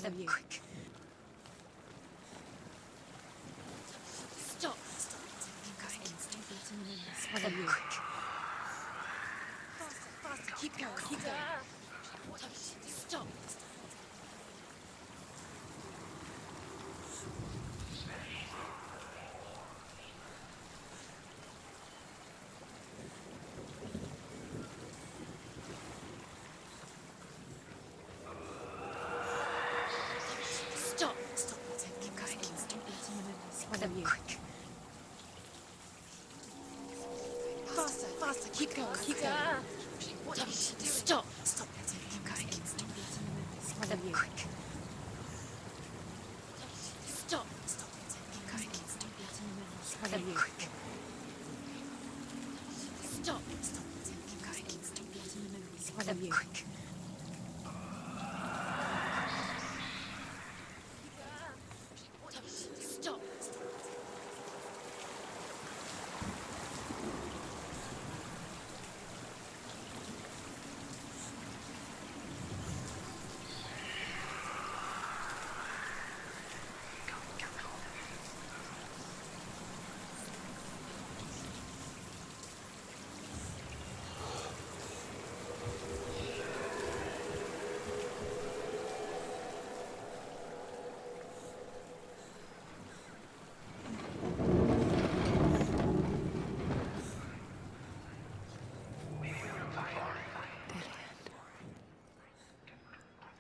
Follow you. Quick. Stop. Stop. Keep going. Follow you. Quick. Faster. Faster. Keep going. Keep going. Stop. Stop. Stop. Keep going. Follow you. Quick. Faster. Faster. Keep going. Keep going. Stop. Stop. Keep going. Follow you. Quick. Stop. Stop. Keep going. Follow you. Quick. Stop. Stop. Keep going. Follow you. Quick. Stop.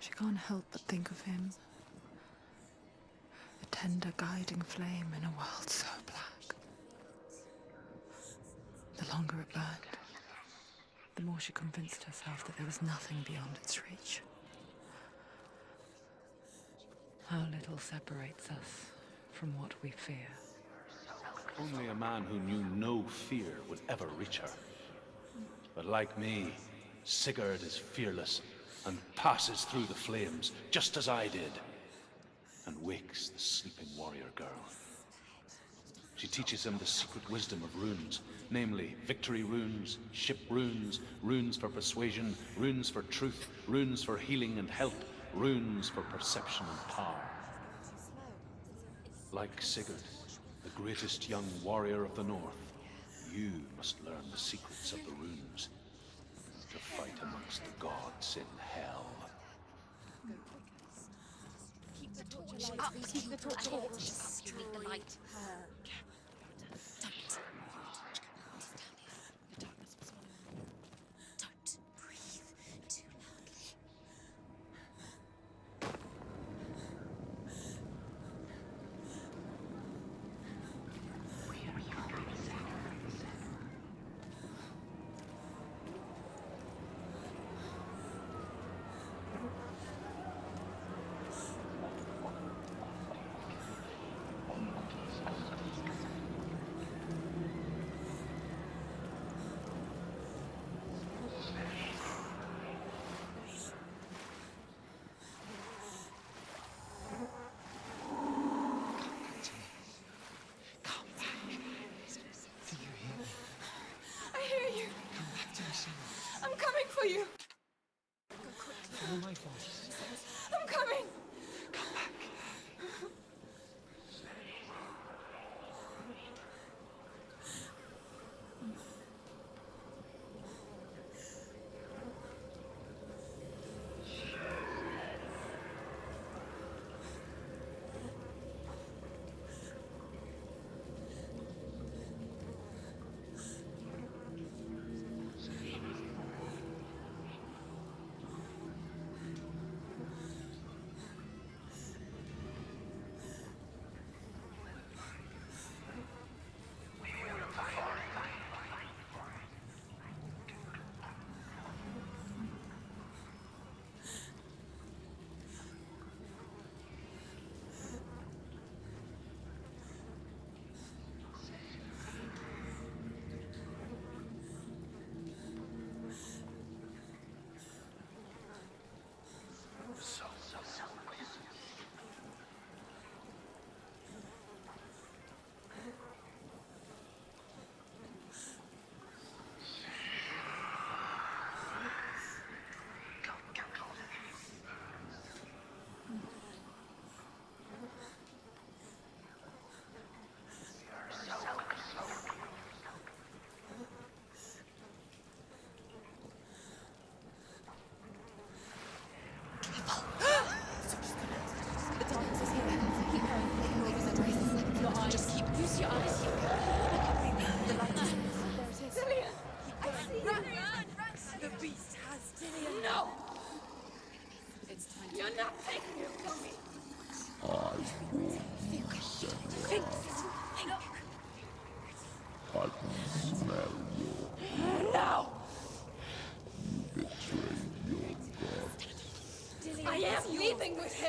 She can't help but think of him. A tender guiding flame in a world so black. The longer it burned, the more she convinced herself that there was nothing beyond its reach. How little separates us from what we fear. Only a man who knew no fear would ever reach her. But like me, Sigurd is fearless and passes through the flames, just as I did, and wakes the sleeping warrior girl. She teaches him the secret wisdom of runes, namely victory runes, ship runes, runes for persuasion, runes for truth, runes for healing and help, runes for perception and power. Like Sigurd, the greatest young warrior of the North, you must learn the secrets of the runes to fight amongst the gods in hell. Keep the torch up. Keep the torch up. You need the light. Don't breathe too loudly.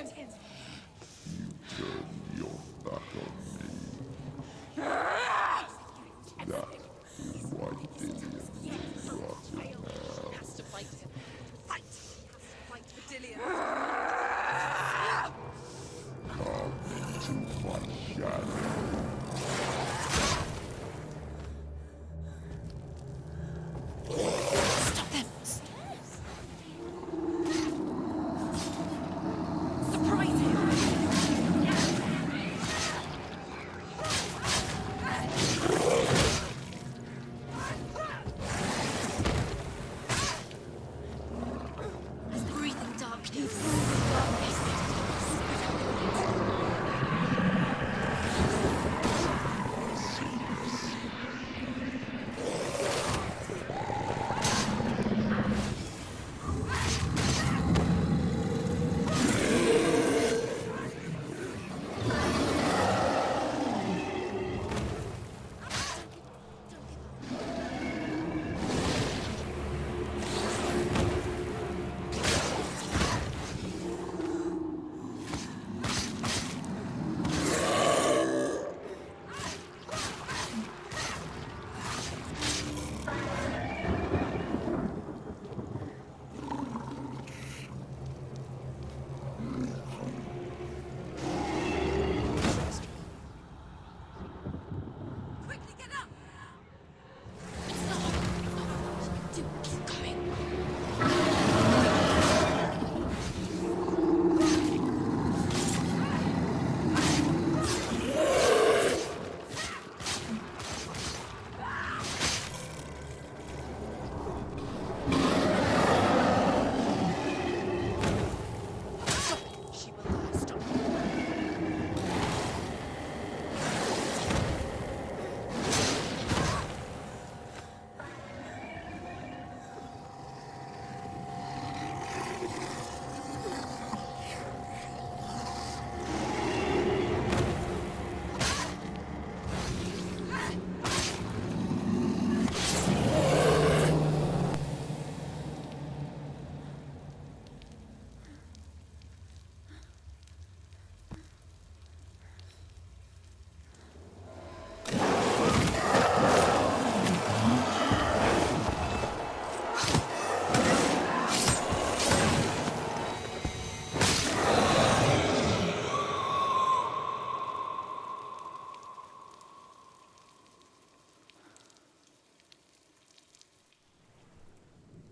him! Turn your back on me. That is why Dillian will rot it now. Has to fight him. Fight! He has to fight for Dillian. Come into my shadow. Stop them! Surprise him! He's breathing darkness. He's breathing darkness. Quickly get up! It's not on. Do keep going. Stop it. She will die. Stop.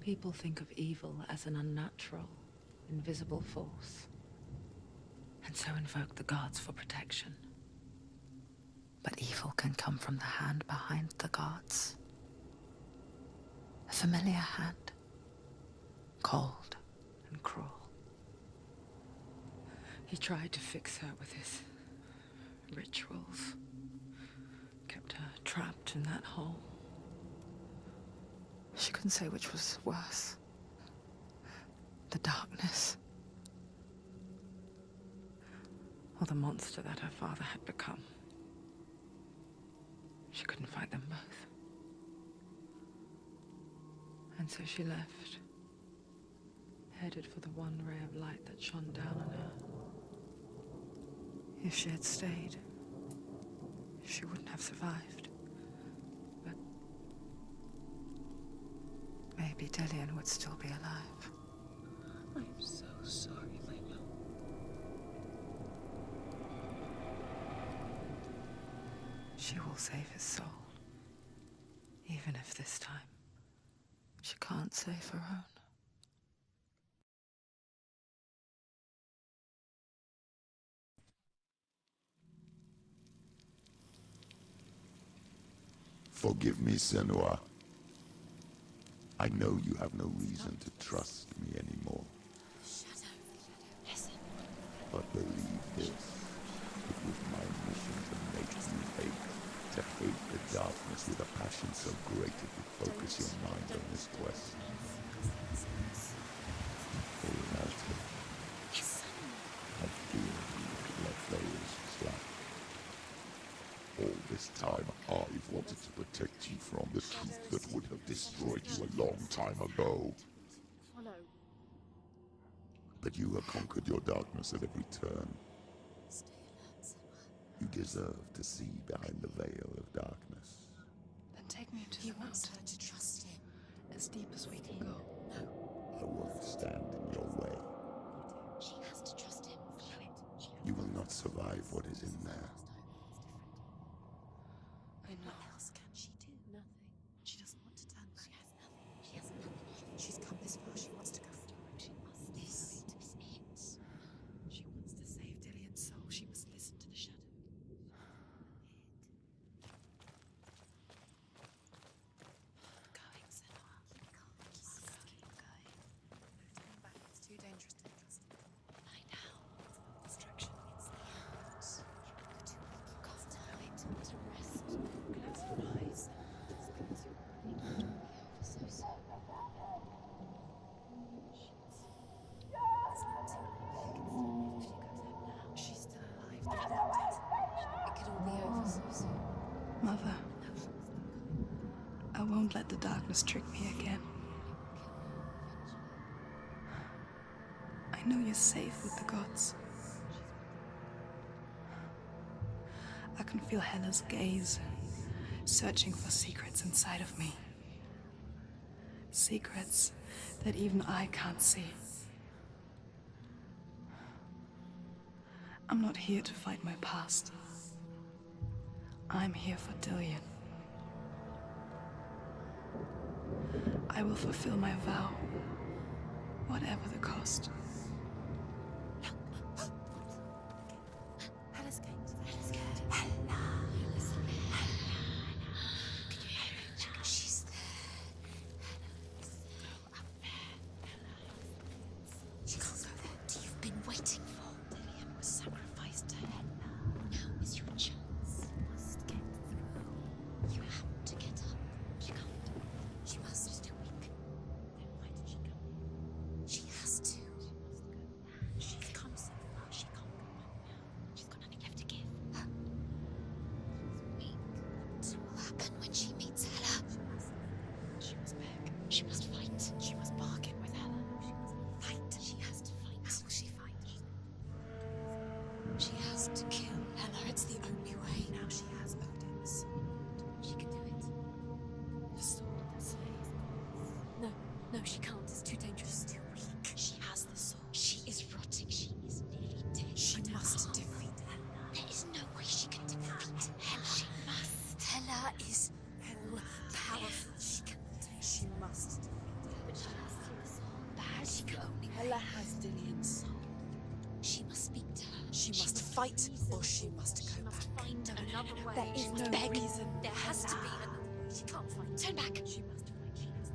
People think of evil as an unnatural, invisible force, and so invoke the gods for protection. But evil can come from the hand behind the gods. A familiar hand, cold and cruel. He tried to fix her with his rituals, kept her trapped in that hole. She couldn't say which was worse. The darkness, or the monster that her father had become. She couldn't fight them both. And so she left, headed for the one ray of light that shone down on her. If she had stayed, she wouldn't have survived. But maybe Dillian would still be alive. I'm so sorry, Lena. She will save his soul. Even if this time she can't save her own. Forgive me, Senua. I know you have no reason to trust me anymore. Shadow. Listen. But believe this, it was my mission to make you hate. To hate the darkness with a passion so great it would focus your mind on this quest. For reality, Yes. I fear you would let those slap. All this time, I've wanted to protect you from the truth that would have destroyed you a long time ago. Follow. But you have conquered your darkness at every turn. Stay alert, Senua. You deserve to see behind the veil of darkness. Then take me into He the wants mountain, her to trust him. as deep as we can go. I won't stand in your way. She has to trust him. You will not survive what is in there. I know. What else can she do? Nothing. She doesn't want to turn back. She has nothing. She's come this far. She wants to go forward. She must. This is it. She wants to save Dillian's soul. She must listen to the shadow. Going, Senua. Keep going. No turning back. It's too dangerous to trust him. Lie down. It's not distraction. It's the end. You're too weak. You can't do it. To rest. Close your eyes. Just close your eyes. It'll be over so soon. It's not too late. She can still live. If she goes home now, she's still alive. They're not dead. It could all be over so soon. Mother, No, she was still going. I won't let the darkness trick me again. I know you're safe with the gods. I can feel Hela's gaze, searching for secrets inside of me. Secrets that even I can't see. I'm not here to fight my past. I'm here for Dillian. I will fulfill my vow, whatever the cost. Hella's going to Hella. Listen. Can you hear it? She's there. Hella is there. Up there. She can't go there. What you've been waiting for. Dillian was sacrificed to Hella. Now is your chance. You must get through. You have to get up. She can't. She must. She's too weak. Then why did she come here? She has to. She's come so far. She can't go back now. She's got nothing left to give. She's weak. What will happen when she meets Hella? She must beg. She must fight. She must bargain with Hella. She must fight. She has to fight. How will she fight? She has to kill Hella. It's the only way. Now she has Odin's. She can do it. The sword, the slave. No, she can't. It's too dangerous. Too weak. She has the sword. She is rotting. She is nearly dead. She must defeat Hella. There is no way she can defeat Hella. She must. Hella is all powerful. She can. She must defeat Hella. But she has the soul. That is the only way. Hella has Dillian's soul. She must speak to her. She must fight, or she must go back. Find another way. There is no reason. There has to be another way. She can't fight. Turn back. She must fight. She has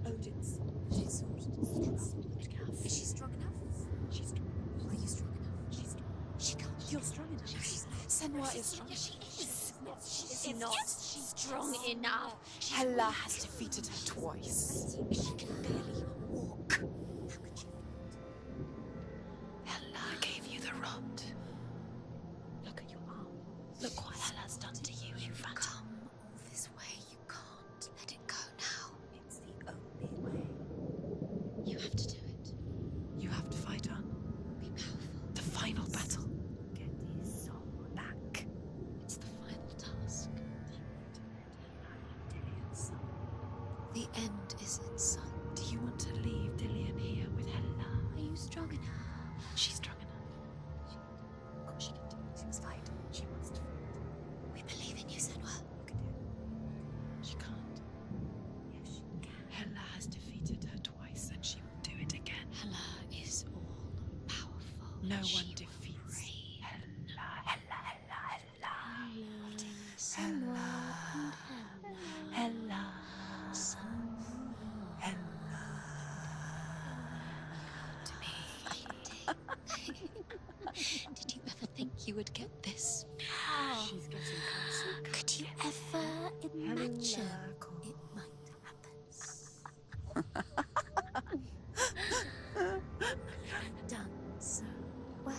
Odin's. She's strong enough. Is she strong enough? She's strong enough. Are you strong enough? She's strong. She can't. You're strong enough. Senua is strong. Yes, she is. She is not. She's strong enough. Hella has defeated her twice. She can barely walk. How could she? Hella gave you the rod. Look at your arm. Look what Hella's done to you. You've come all this way. You can't let it go now. It's the only way. You have to do it. You have to fight on. Be powerful. The final battle. Get his soul back. It's the final task. Dillian's son. The end is in sight. Do you want to leave Dillian here with Hella? Are you strong enough? She's strong enough. Of course she can do it. She must fight. She must fight. We believe in you, Senua. You can do it. She can't. Yes, she can. Hella has defeated her twice, and she will do it again. Hella is all powerful. No one defeats Hella. Hella. Senua. Hella. Did you ever think you would get this far? She's getting closer. Could you ever imagine it might happen? You've done so well.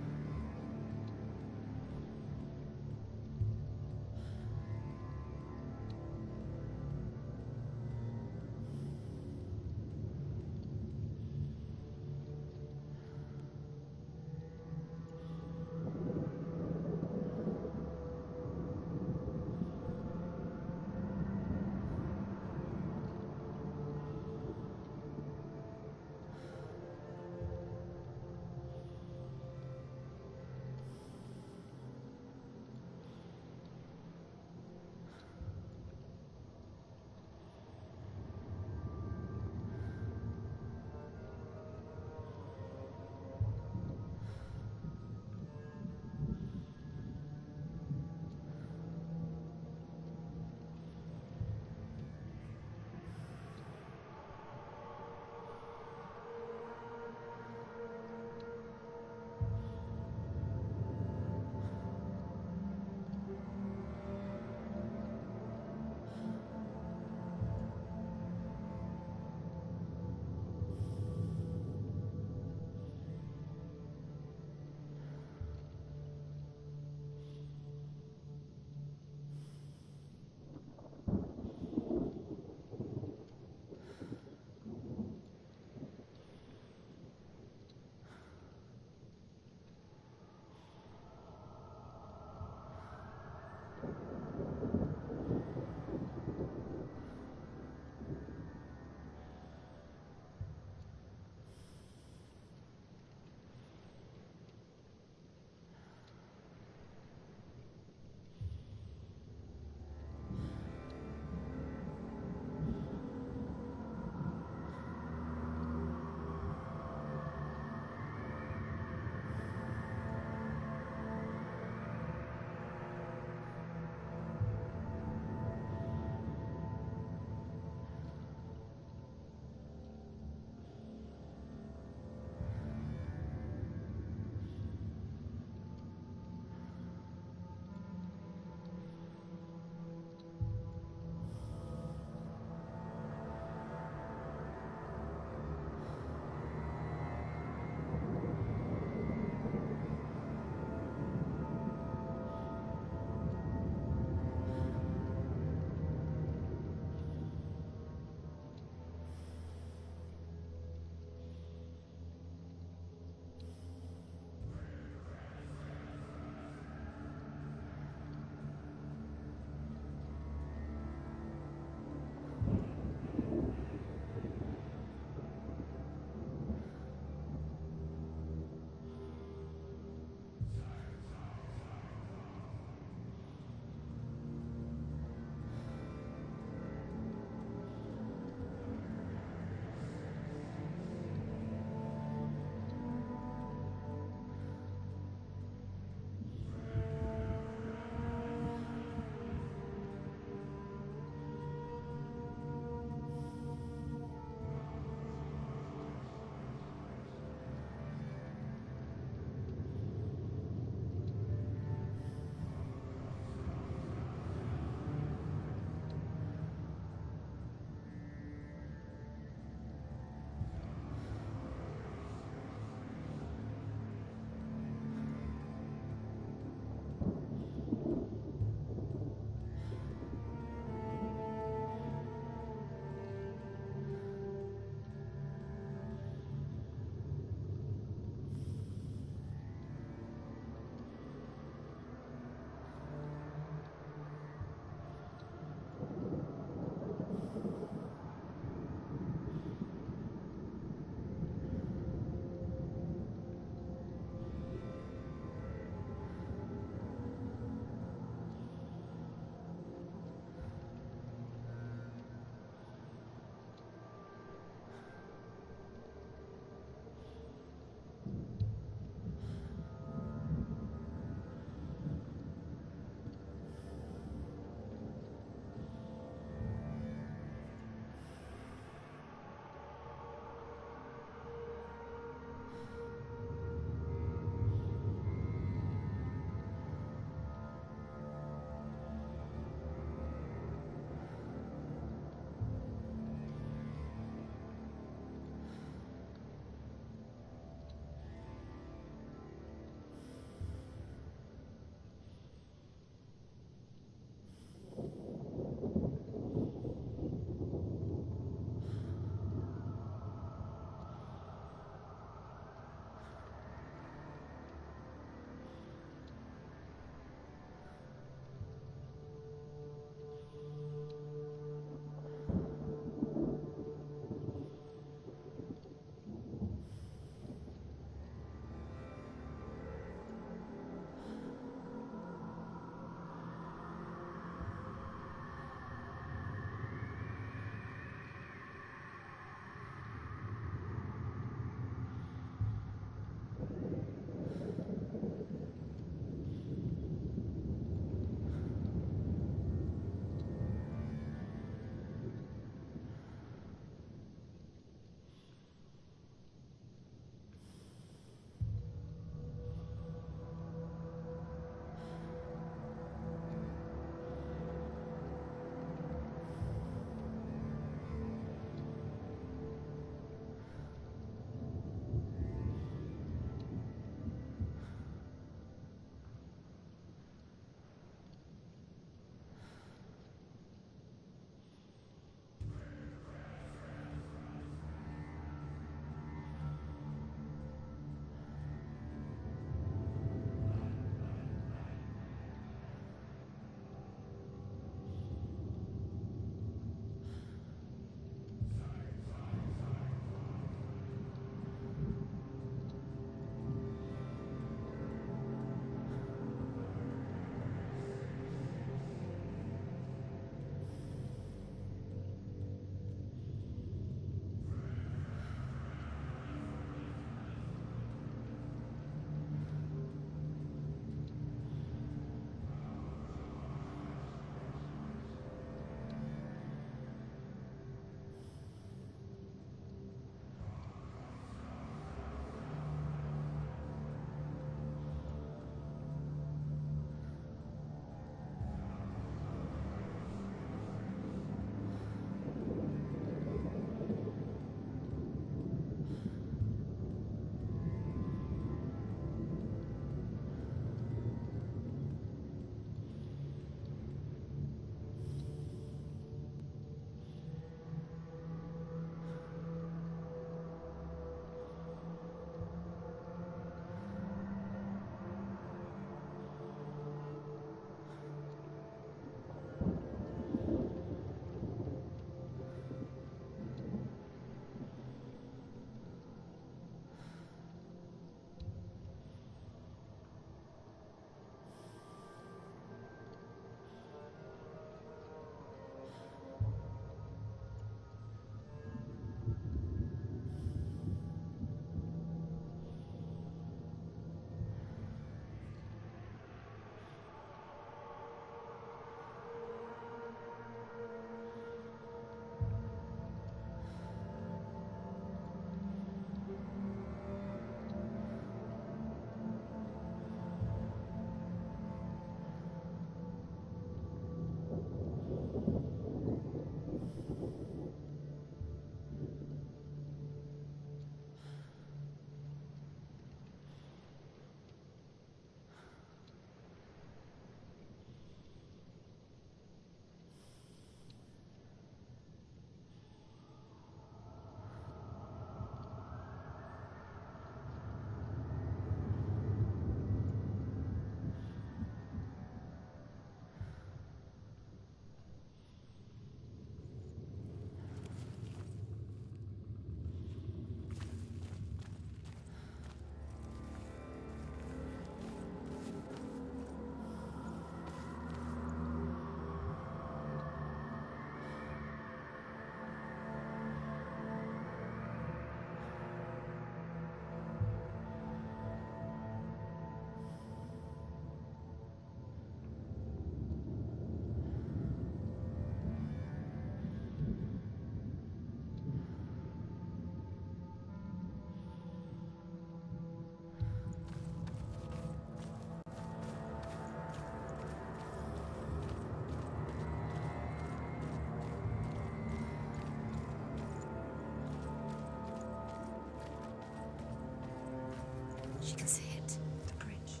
She can see it. The bridge.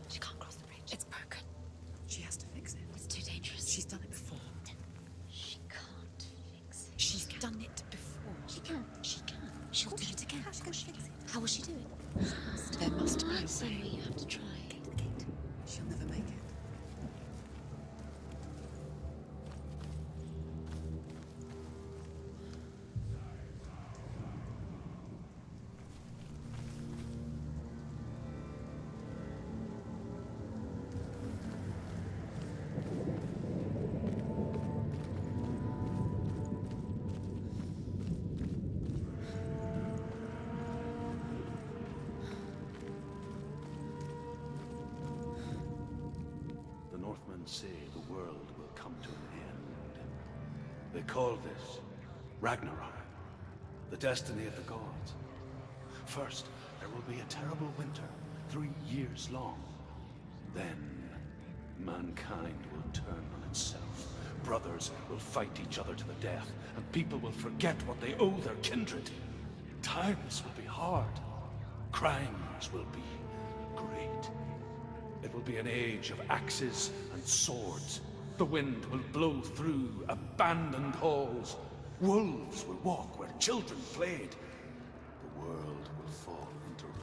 She can't cross the bridge. It's broken. She has to fix it. It's too dangerous. She's done it before. She can't fix it. She's done it before. She can. She can. She'll do it again. How's she gonna fix it? How will she do it? There must be a Senua, way. you have to try. Get to the gate. She'll never make it. The Northmen say the world will come to an end. They call this Ragnarok, the destiny of the gods. First, there will be a terrible winter, 3 years long. Then, mankind will turn on itself. Brothers will fight each other to the death, and people will forget what they owe their kindred. Times will be hard. Crimes will be great. It will be an age of axes and swords. The wind will blow through abandoned halls. Wolves will walk where children played. The world will fall into ruin.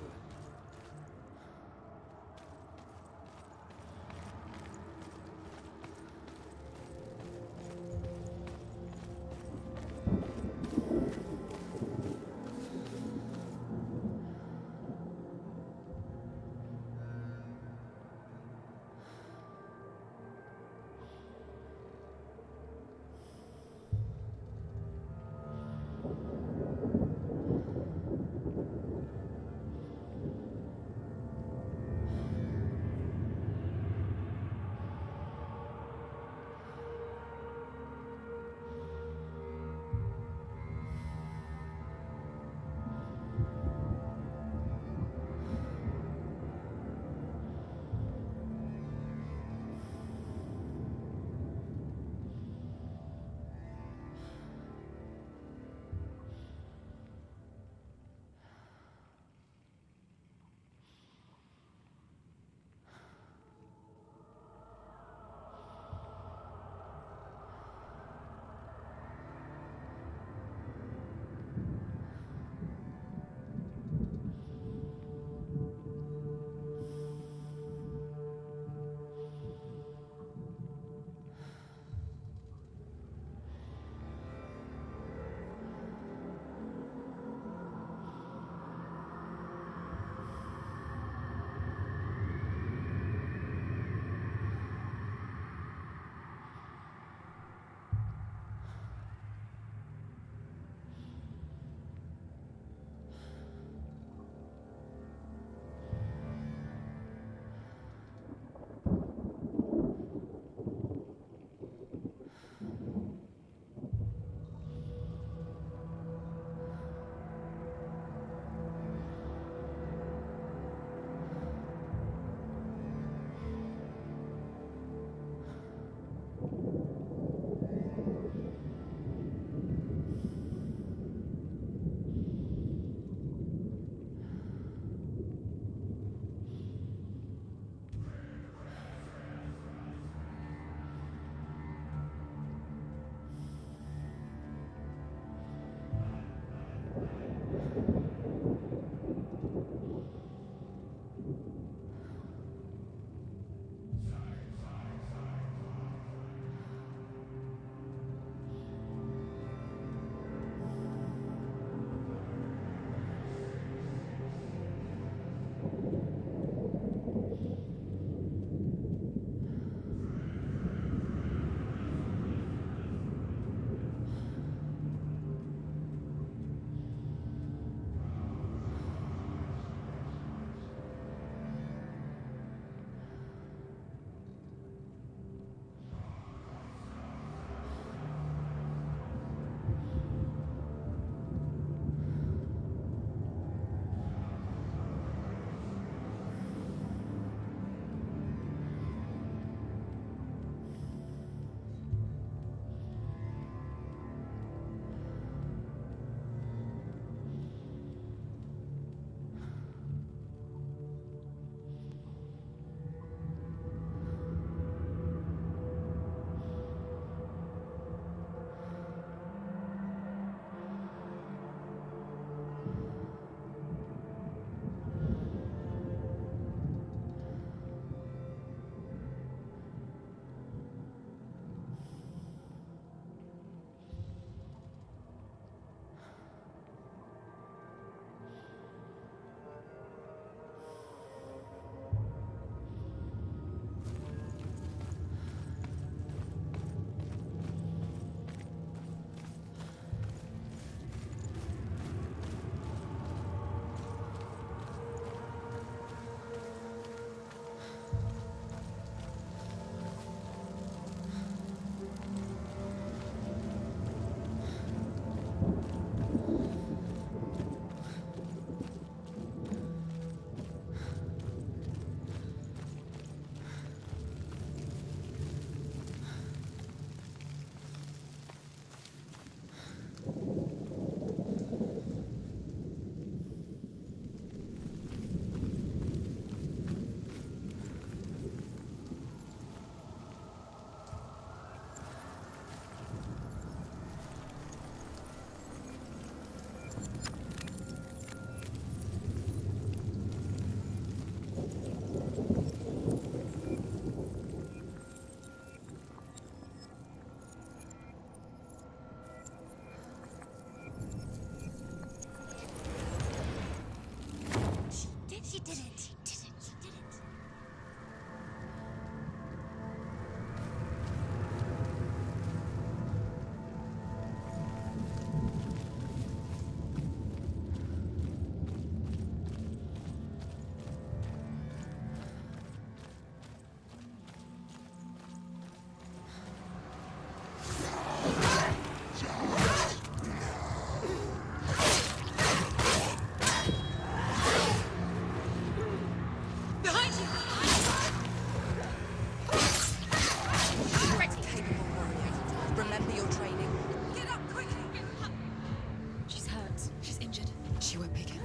She won't make it.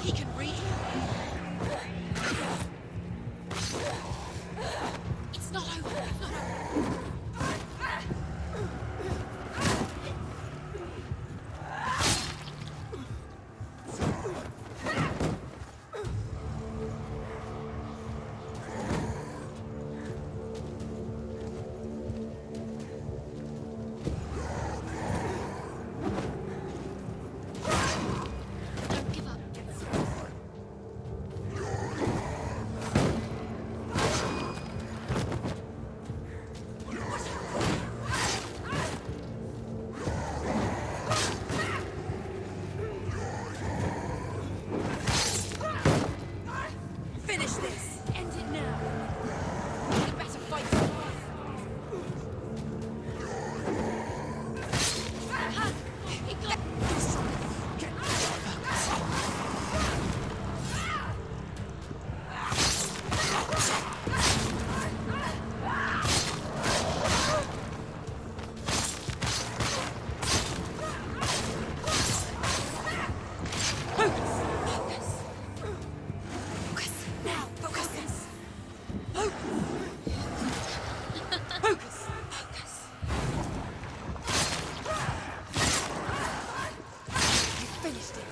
He can read. It's not over. It's not over. Don't give up. Finish this. End it now. You better fight. Ha! Ignore. Focus now. Focus. Focus. You finished it.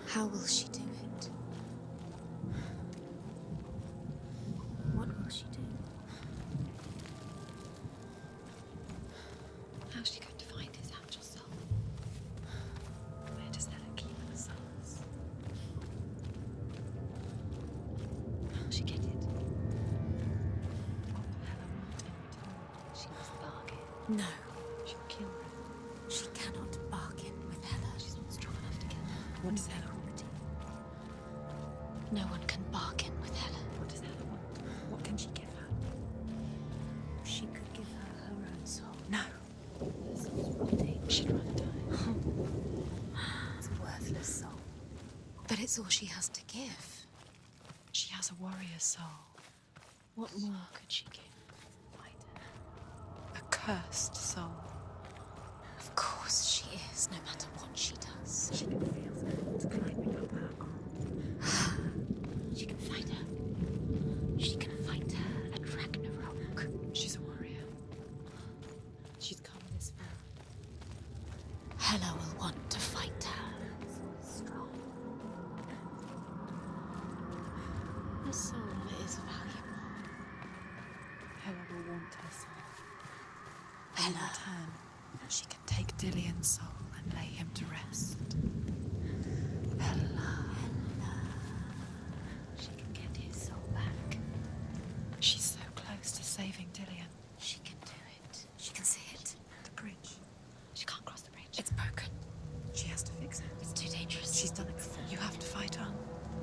How will she do it? What will she do? How's she going to find his actual soul? Where does Hella keep the souls? How will she get it? Hella won't in return. She must bargain. No. She'll kill her. She cannot bargain with Hella. She's not strong enough to kill her. What does Hella want? No one can bargain with Hella. What does Hella want? What can she give her? She could give her her own soul. No. Her soul's rotting. She'd rather die. It's a worthless soul. But it's all she has to give. She has a warrior soul. What more could she give? Fighter. A cursed soul. Of course she is, no matter what she does. She can feel it climbing up her arm. She can fight her. She can fight her at Ragnarok. She's a warrior. She's come this far. Hela will want to fight her. Strong. Her soul is valuable. Hela will want her soul. In return, she can take Dillion's soul and lay him to rest. Hela. She can get his soul back. She's so close to saving Dillion. She can do it. She can see it. The bridge. She can't cross the bridge. It's broken. She has to fix it. It's too dangerous. She's done it before. You have to fight on.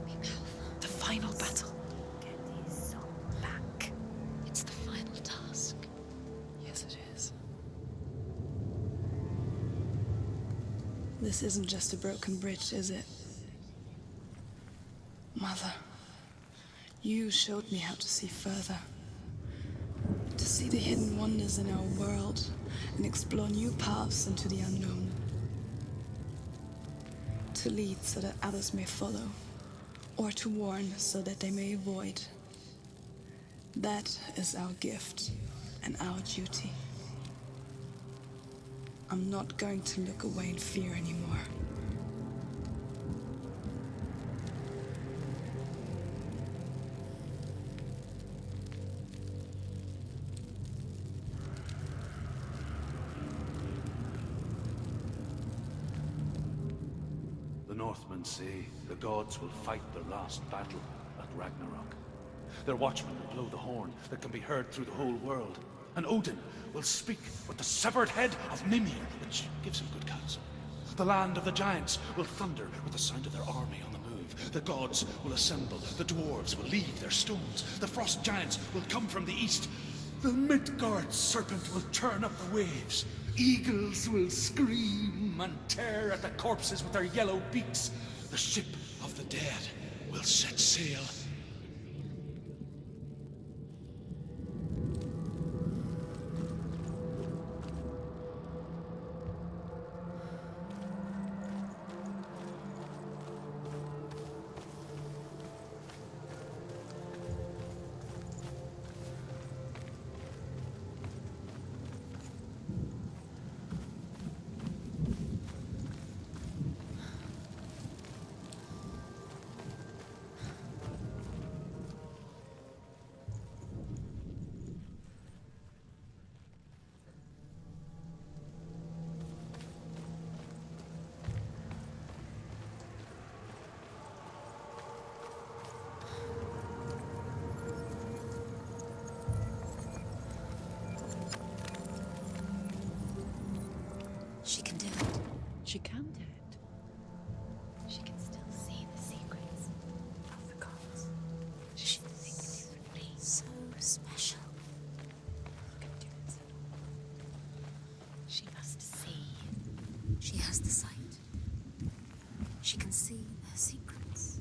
Be powerful. The final battle. Get his soul back. It's the final task. Yes, it is. This isn't just a broken bridge, is it? Mother, you showed me how to see further. To see the hidden wonders in our world and explore new paths into the unknown. To lead so that others may follow, or to warn so that they may avoid. That is our gift and our duty. I'm not going to look away in fear anymore. The Northmen say the gods will fight their last battle at Ragnarok. Their watchmen will blow the horn that can be heard through the whole world. And Odin will speak with the severed head of Mimir, which gives him good counsel. The land of the giants will thunder with the sound of their army on the move. The gods will assemble. The dwarves will leave their stones. The frost giants will come from the east. The Midgard serpent will turn up the waves. Eagles will scream and tear at the corpses with their yellow beaks. The ship of the dead will set sail. she can do it. She can still see the secrets of the gods. She can think differently. So special. You can do it, Senua. She must see. She has the sight. She can see their secrets.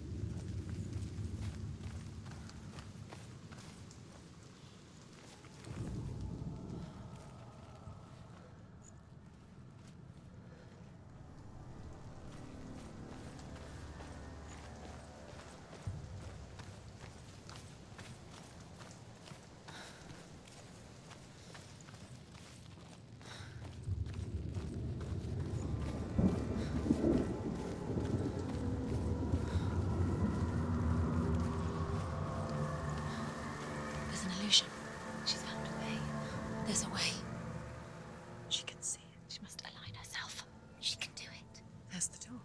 There's an illusion. She's found a way. There's a way. She can see it. She must align herself. She can do it. There's the door.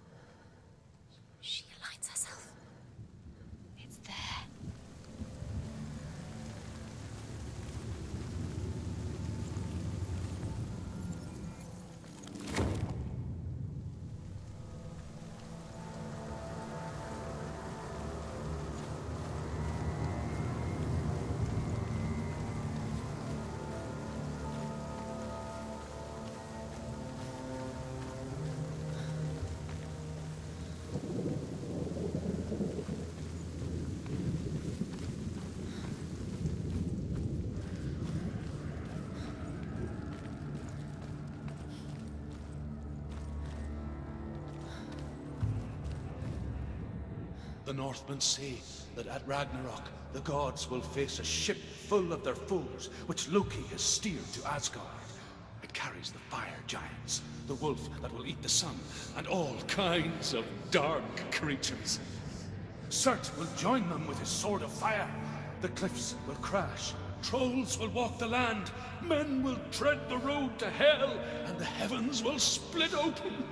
She aligns herself. It's there. The Northmen say that at Ragnarok, the gods will face a ship full of their foes, which Loki has steered to Asgard. It carries the fire giants, the wolf that will eat the sun, and all kinds of dark creatures. Surt will join them with his sword of fire. The cliffs will crash, trolls will walk the land, men will tread the road to hell, and the heavens will split open.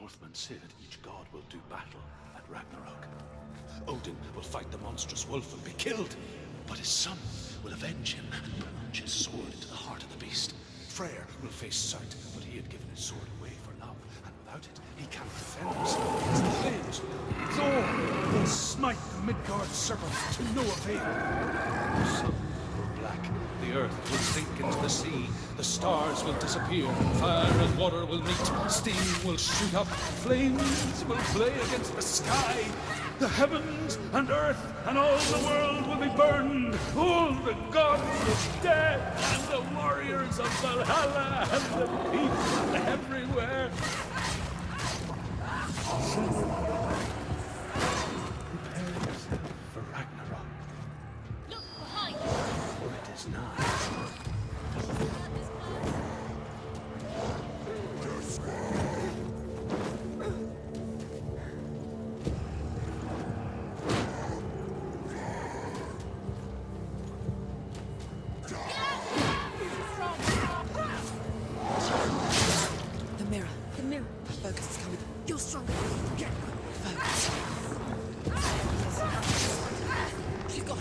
Northmen say that each god will do battle at Ragnarok. Odin will fight the monstrous wolf and be killed, but his son will avenge him and plunge his sword into the heart of the beast. Freyr will face Surt, but he had given his sword away for love, and without it, he can't defend himself against the flames. Thor will smite the Midgard serpent to no avail. The sun will go black, the earth will sink into the sea, the stars will disappear, fire and water will meet, steam will shoot up, flames will play against the sky. The heavens and earth and all the world will be burned. All the gods are dead, and the warriors of Valhalla and the people everywhere. Prepare yourself for Ragnarok, Look behind! for it is nigh. The mirror. Focus is coming. You're stronger. Focus. She's got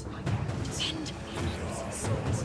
Pretend you're using swords.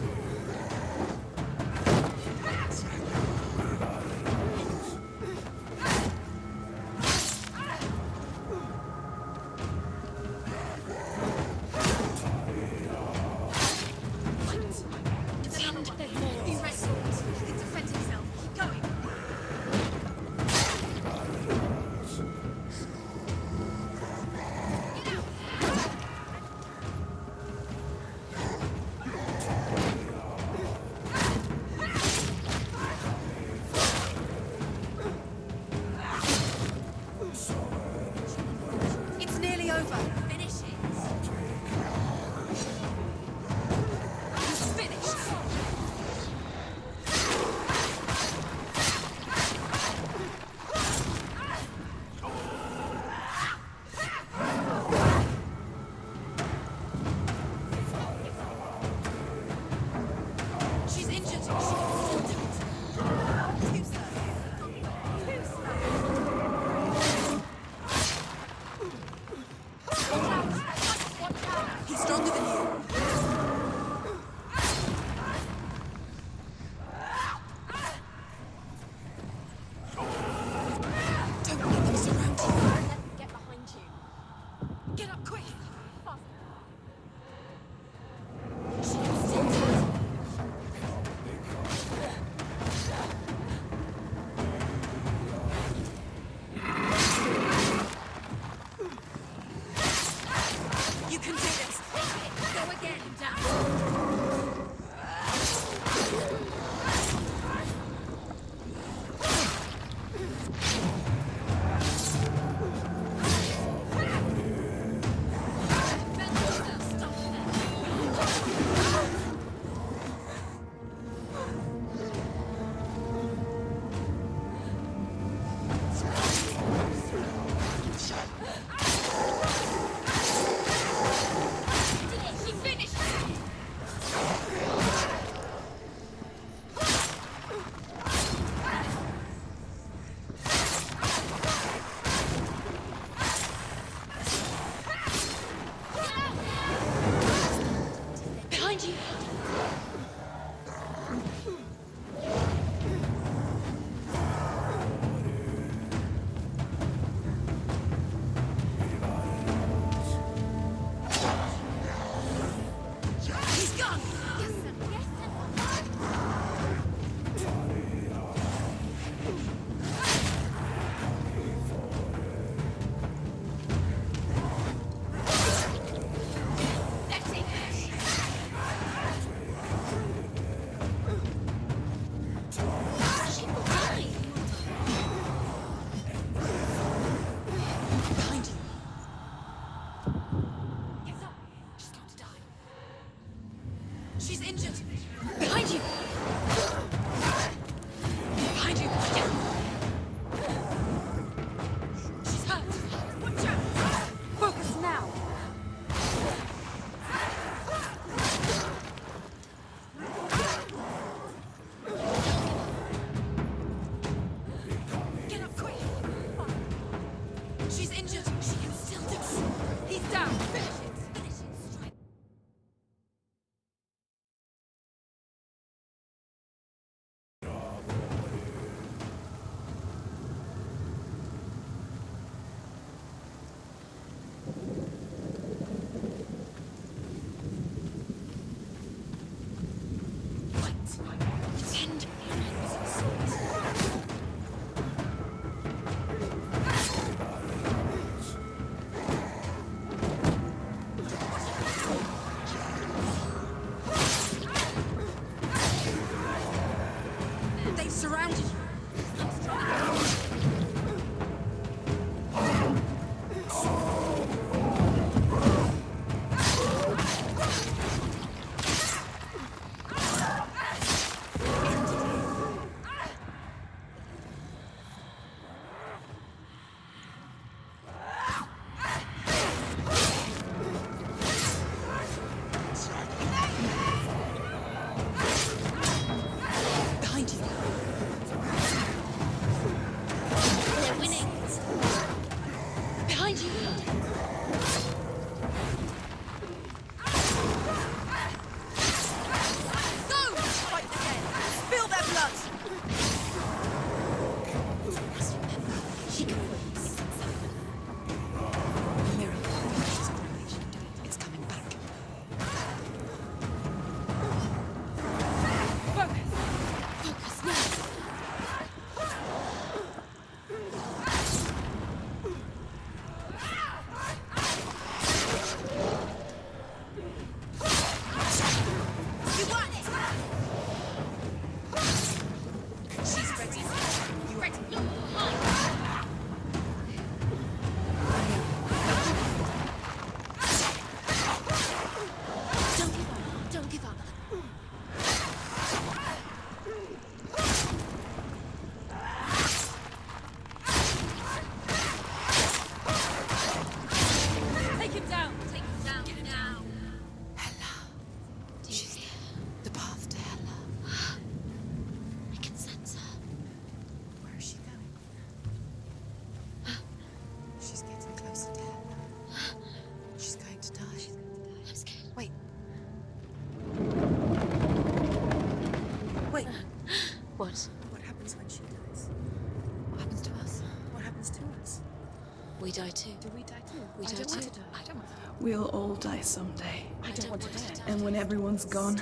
We die too. Do we die too? We die too. I don't want to. We'll all die someday. I don't want to die. And when everyone's gone,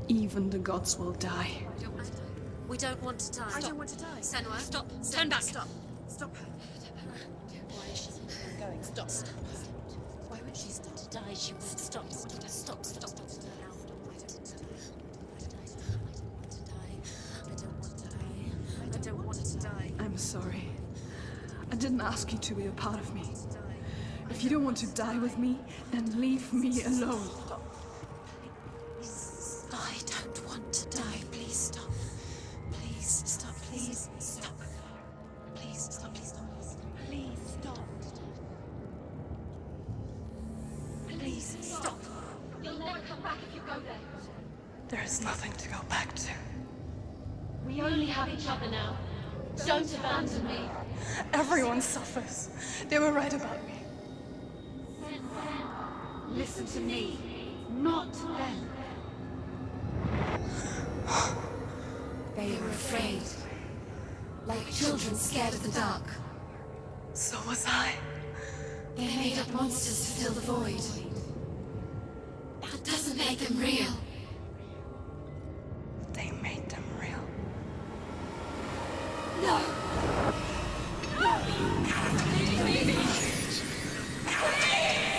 even the gods will die. We don't want to die. I don't want to die. Senua, Stop. Turn back. Stop. Stop her. Why is she going? Stop. Why would she stop to die? She would stop. Stop. Stop. I don't want to die. I'm sorry. I didn't ask you to be a part of me. If you don't want to die with me, then leave me alone. I don't want to die. Please stop. Please stop. Please stop. Please stop. Please stop. Please stop. Please stop. You'll never come back if you go there. There is nothing to go back to. We only have each other now. Don't abandon me. Everyone suffers. They were right about me. Listen to me, not them. They were afraid. Like children scared of the dark. So was I. They made up monsters to fill the void. That doesn't make them real. They made them real. No!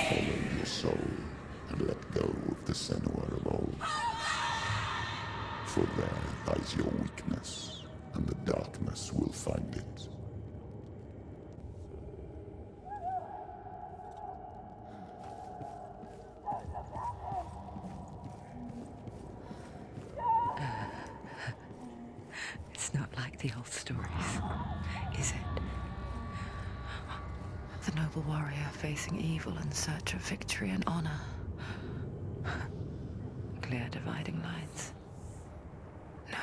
Follow your soul and let go of the Senua of old. For there lies your weakness, and the darkness will find it. It's not like the old stories, is it? The noble warrior facing evil in search of victory and honor. Clear dividing lines. No.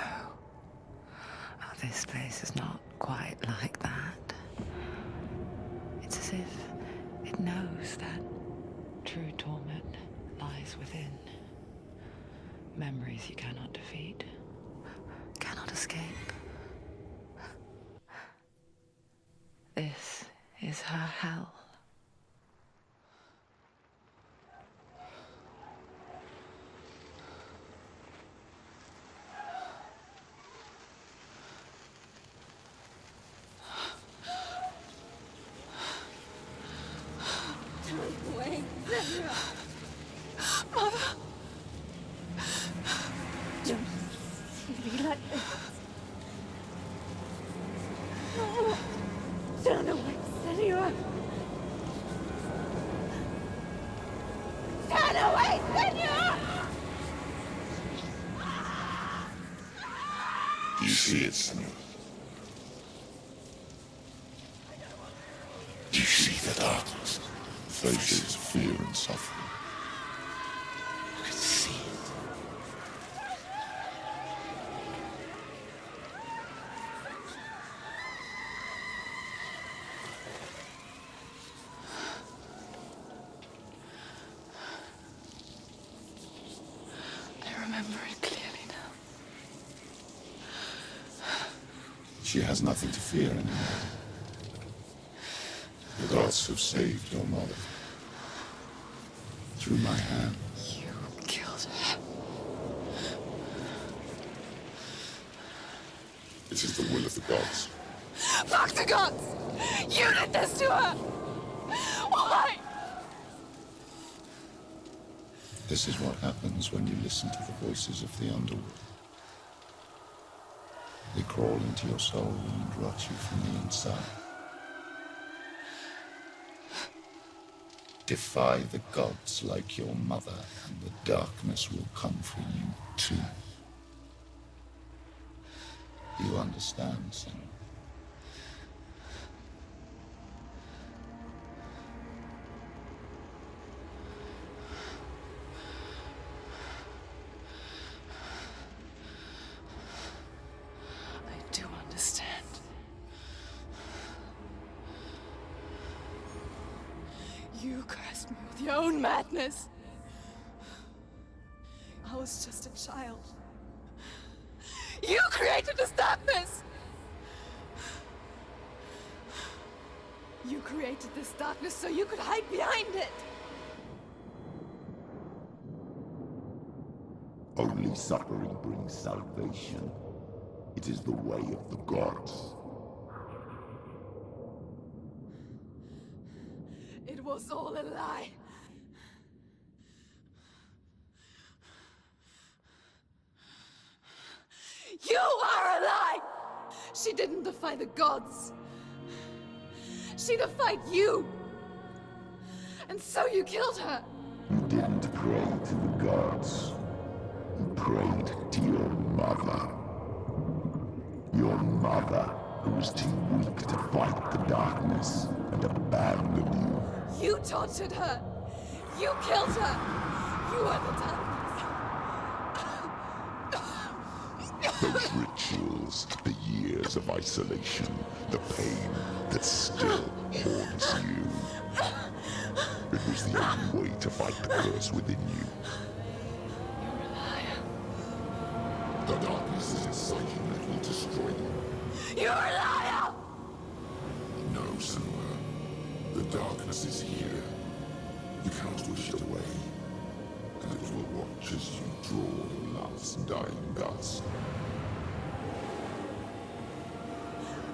Oh, this place is not quite like that. It's as if it knows that true torment lies within. Memories you cannot defeat, cannot escape. This is her hell. Wait, Mother! don't be like this. Turn away, Senua! Turn away, Senua! Do you see it, Senua? Do you see the darkness? Faces fear and suffering. I can see it. I remember it clearly now. She has nothing to fear anymore. The gods have saved your mother. Through my hand. You killed her. It is the will of the gods. Fuck the gods! You did this to her! Why? This is what happens when you listen to the voices of the underworld. They crawl into your soul and rot you from the inside. Defy the gods like your mother, and the darkness will come for you too. You understand, Senua? I do understand. You cursed me with your own madness. I was just a child. You created this darkness! You created this darkness so you could hide behind it! Only suffering brings salvation. It is the way of the gods. It was all a lie. You are a lie! She didn't defy the gods. She defied you! And so you killed her! You didn't pray to the gods. You prayed to your mother. Your mother, who was too weak to fight the darkness and abandoned you. You tortured her! You killed her! You are the darkness! Those rituals, the years of isolation, the pain that still haunts you. It was the only way to fight the curse within you. You're a liar. The darkness is inside you and it will destroy you. You're a liar! No, Senua. The darkness is here. You cannot wish it away. And it will watch as you draw your last dying gasp.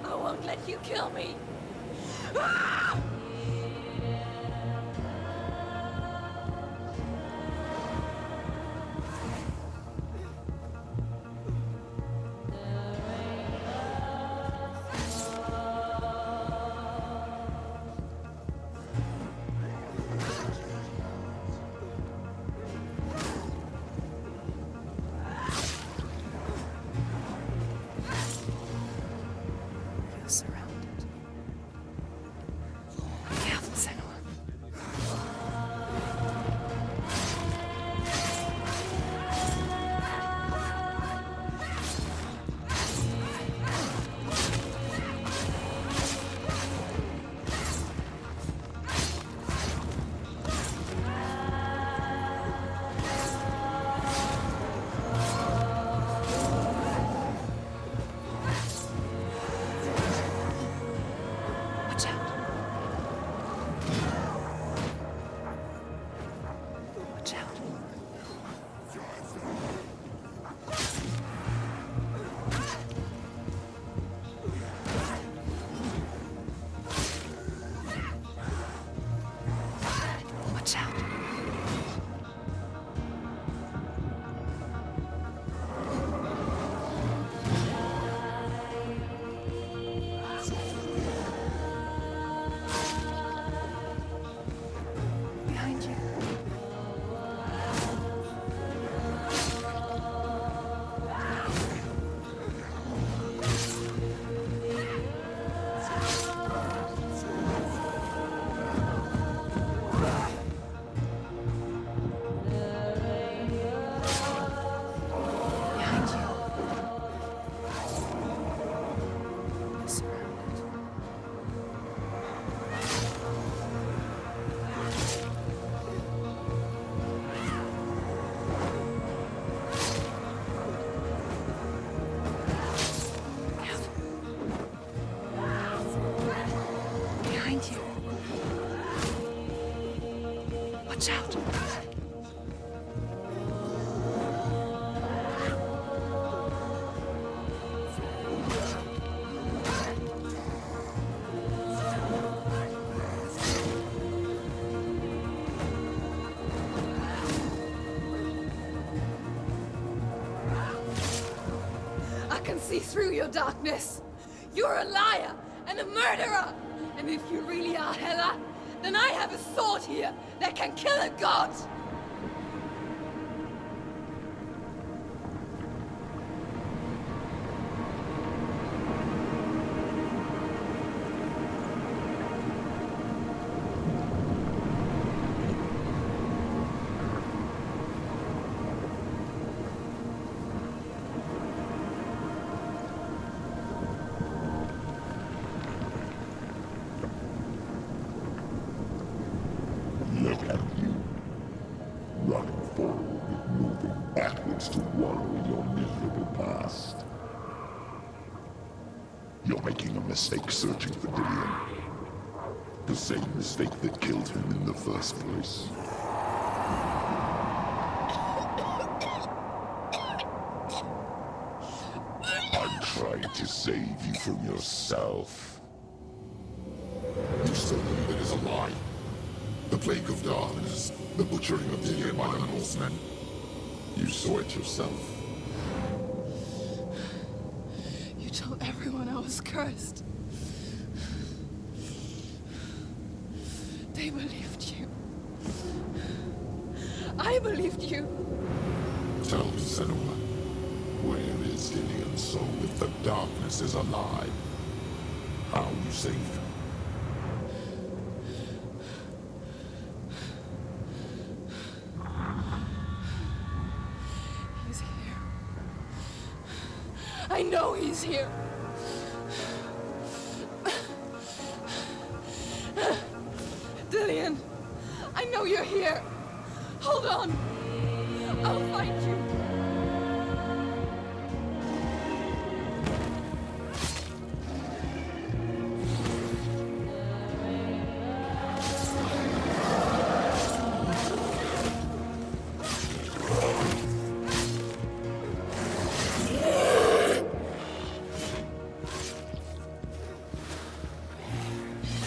I won't let you kill me! You're surrounded. Careful, Senua. Watch out. Watch out. Watch out. Behind you. Behind you. You're surrounded. Careful. Behind you. Watch out. I can see through your darkness. You're a liar and a murderer. And if you really are Hela, then I have a sword here that can kill a god. Look at you. Running forward, moving backwards to wallow in your miserable past. You're making a mistake searching for Dillion. The same mistake that killed him in the first place. I'm trying to save you from yourself. You still believe it is a lie? The plague of darkness, the butchering of Dillion by the Norsemen. You saw it yourself. You told everyone I was cursed. They believed you. I believed you. Tell me, Senua, where is Dillion's soul if the darkness is alive? How you saved him? He's here. I know he's here. Dillion, I know you're here. Hold on. I'll find you.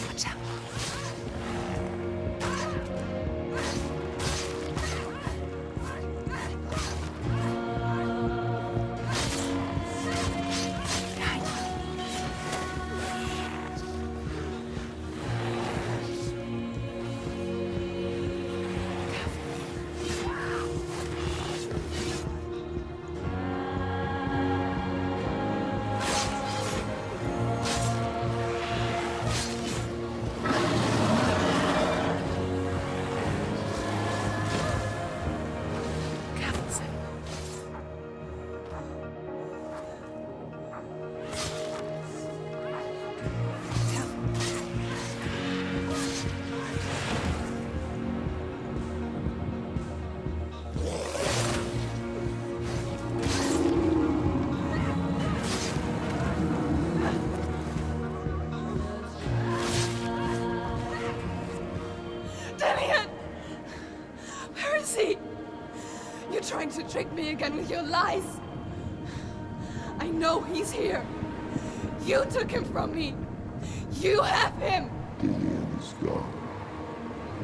Watch out. Behind you. Careful, Senua. Dillion! Where is he? You're trying to trick me again with your lies. I know he's here. You took him from me. You have him. Dillion is gone.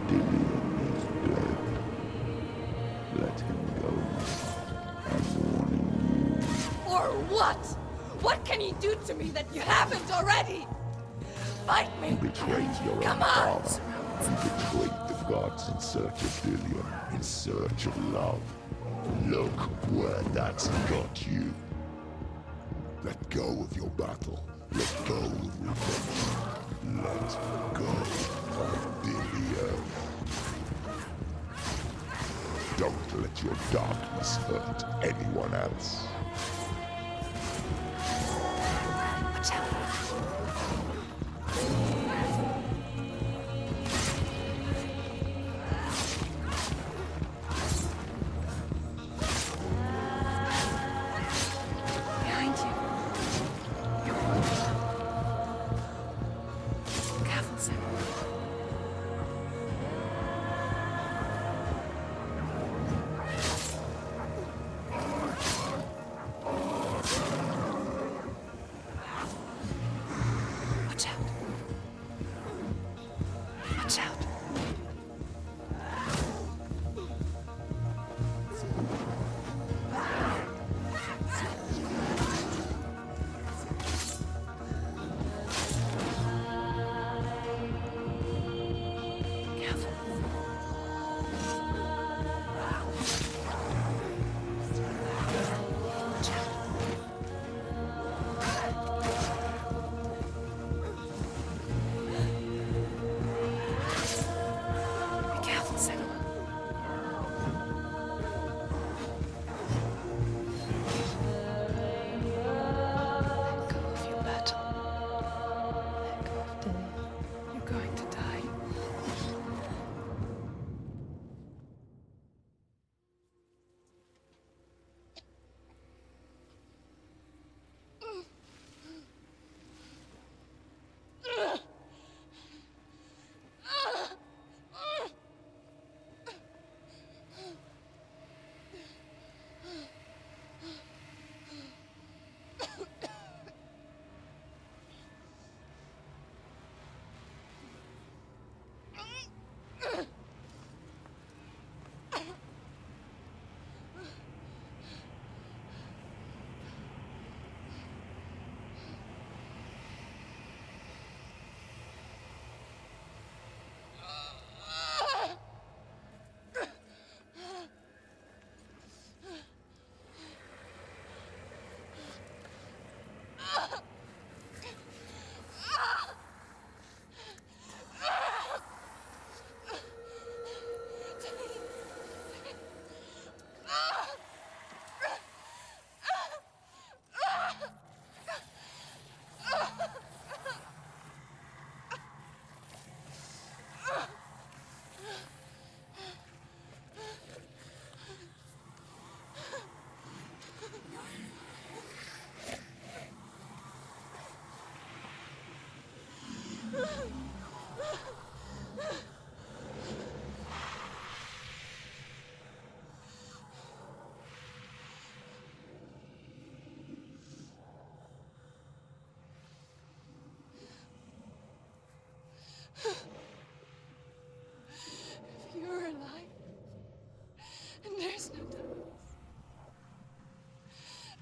Dillion is dead. Let him go. I'm warning you. Or what? What can he do to me that you haven't already? Fight me. You betrayed your own Come on. father. You betrayed the gods in search of Dillion, in search of love. Look where that's got you. Let go of your battle. Let go of revenge. Let go of Dillion. Don't let your darkness hurt anyone else. Watch out. Behind you. Careful, Senua. If you're alive, and there's no darkness,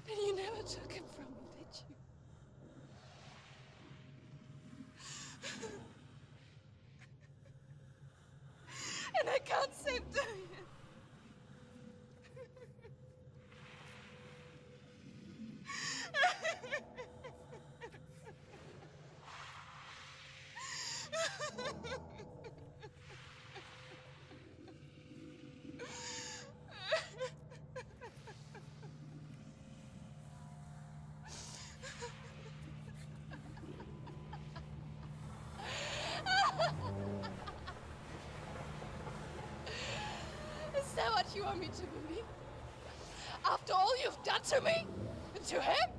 then you never took him from me, did you? And I can't save Darian. Is that what you want me to believe? After all you've done to me? And to him?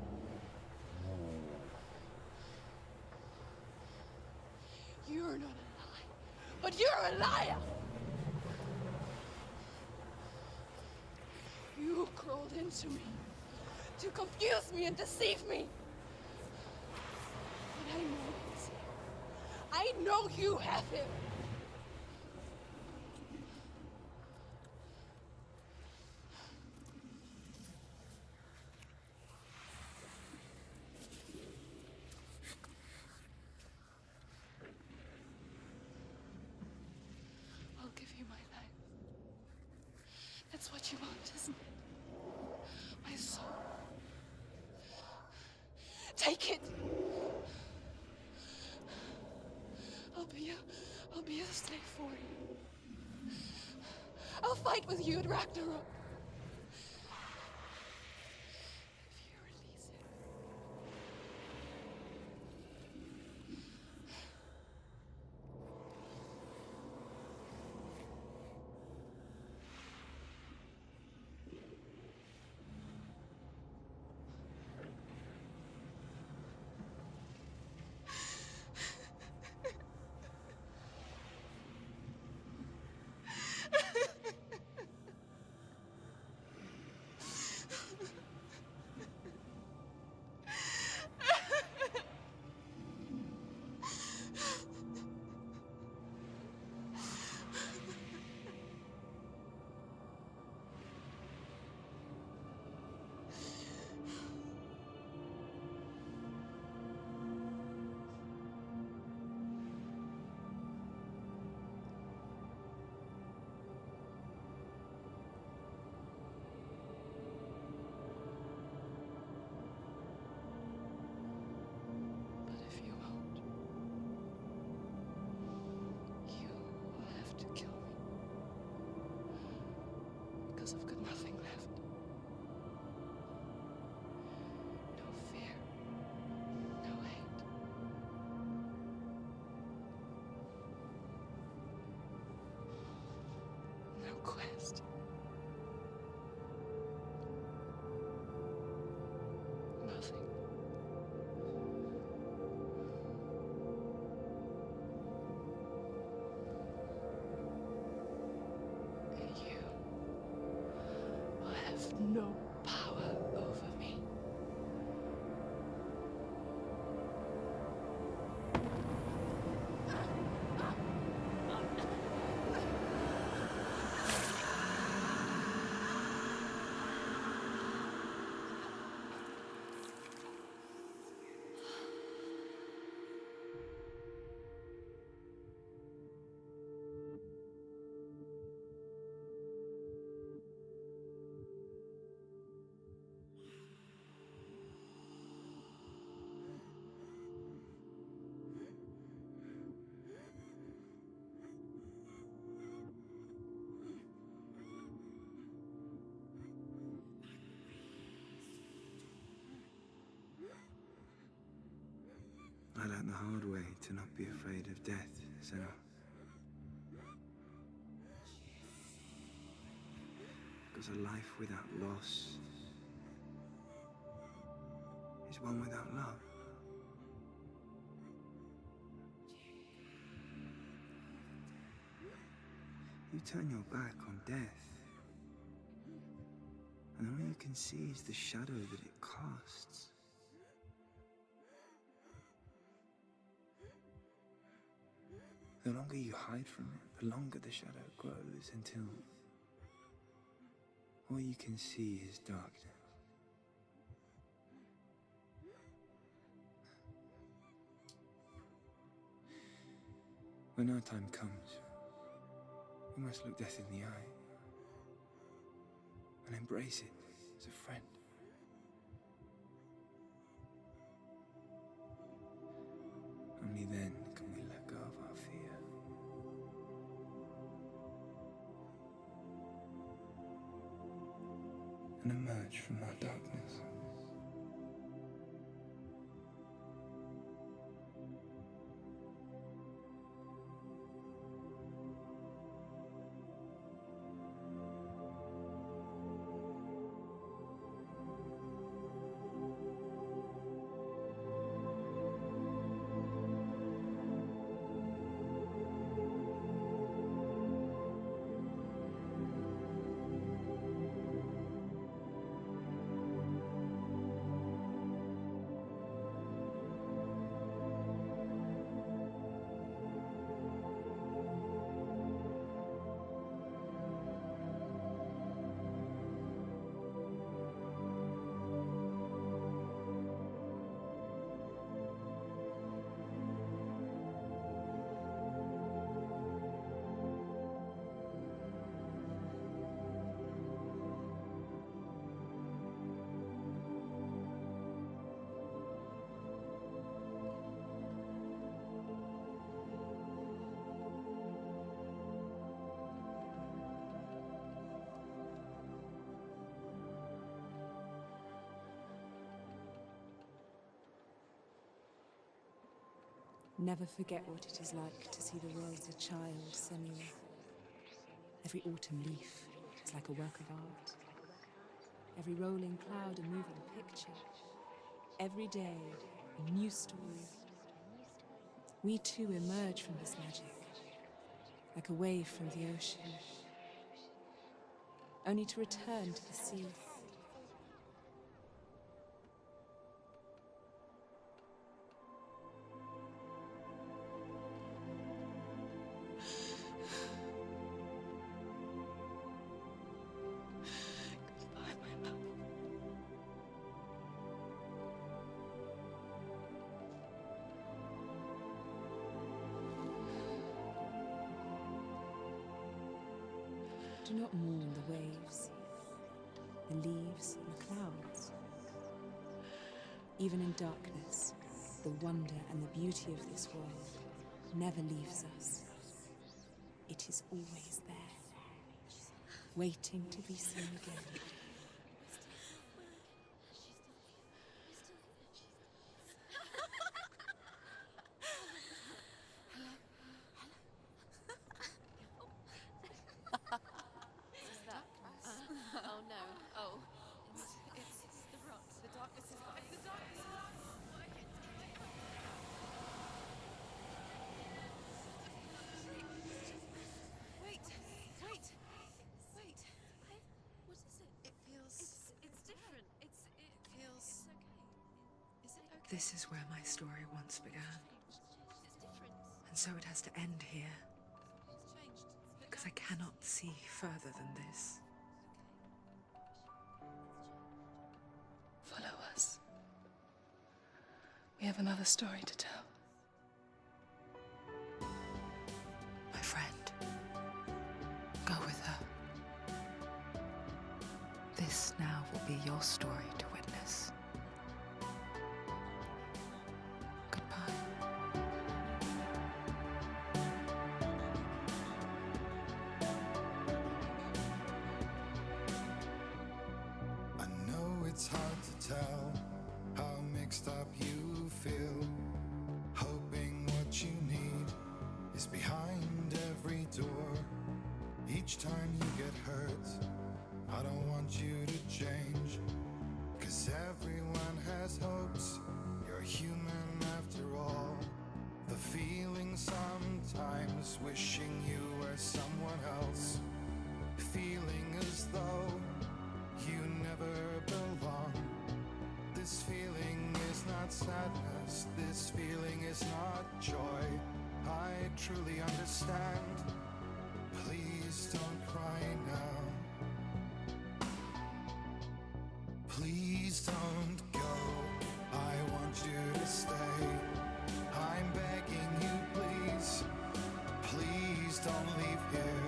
You're not a liar, but you're a liar! You crawled into me to confuse me and deceive me. But I know he's here. I know you have him. I'll give you my life. That's what you want, isn't it? My soul. Take it. I'll be a slave for you. I'll fight with you at Ragnarok. If you release it. I've got nothing left. No fear. No hate. No quest. Nothing. And you have no power over me. out the hard way to not be afraid of death, Senua. Because a life without loss is one without love. You turn your back on death, and all you can see is the shadow that it casts. The longer you hide from it, the longer the shadow grows until all you can see is darkness. When our time comes, we must look death in the eye and embrace it as a friend. Only then can we let go of our fear. And emerge from our darkness. Never forget what it is like to see the world as a child, Senua. Every autumn leaf is like a work of art. Every rolling cloud a moving picture. Every day a new story. We too emerge from this magic, like a wave from the ocean, only to return to the sea. Do not mourn the waves, the leaves, and the clouds. Even in darkness, the wonder and the beauty of this world never leaves us. It is always there, waiting to be seen again. This is where my story once began. And so it has to end here. Because I cannot see further than this. Follow us. We have another story to tell. My friend, go with her. This now will be your story to witness. It's hard to tell how mixed up you feel. Hope Each time you get hurt, I don't want you to change. 'Cause everyone has hopes, you're human after all. The feeling sometimes wishing you were someone else. Feeling as though you never belong. This feeling is not sadness, this feeling is not joy. I truly understand. Please don't cry now. Please don't go. I want you to stay. I'm begging you, please. Please don't leave here.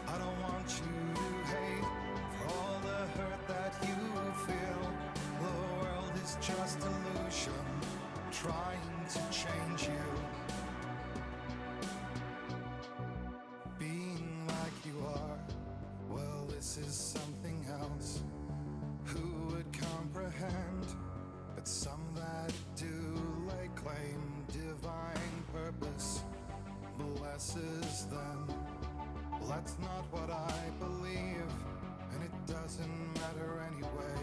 I don't want you to hate for all the hurt that you feel. The world is just illusion, trying to change you. Being like you are, well, this is something else. Who would comprehend? But some that do lay claim divine purpose blesses them. Well, that's not what I believe, and it doesn't matter anyway.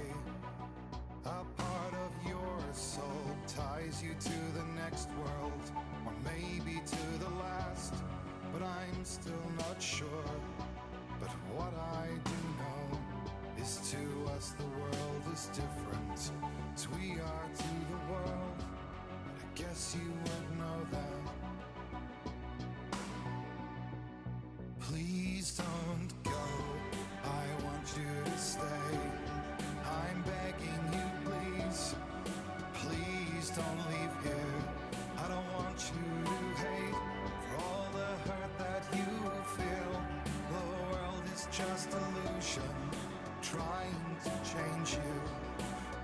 A part of your soul ties you to the next world, or maybe to the last, but I'm still not sure. But what I do know is to us the world is different, as we are to the world. I guess you would know that. Please don't go, I want you to stay. I'm begging you, please. Please don't leave here. I don't want you to hate for all the hurt that you feel. The world is just illusion, trying to change you.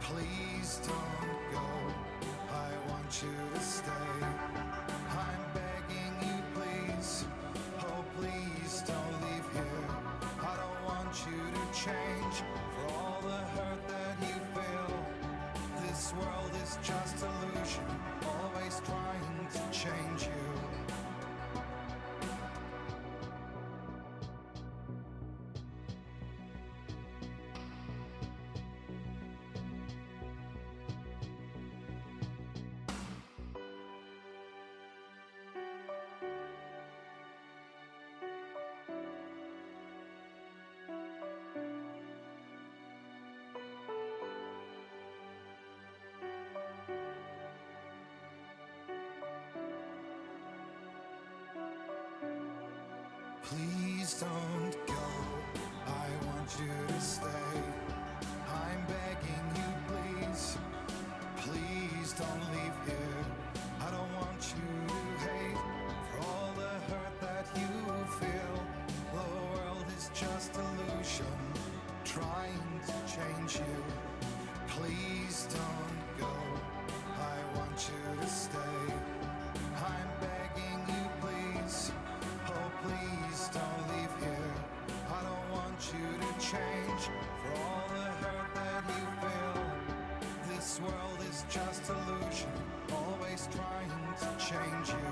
Please don't go, I want you to stay. I'm begging you, please. Oh, please don't leave here. I don't want you to change for all the hurt that you feel. This world is just illusion, always trying to change you. Please don't go, I want you to stay. I'm begging you, please. Please don't leave here. I don't want you to hate for all the hurt that you feel. The world is just illusion, trying to change you. Please don't go, I want you to stay. I'm begging you, please. Oh, please don't leave here. I don't want you to change for all the hurt that you feel. This world is just illusion, always trying to change you.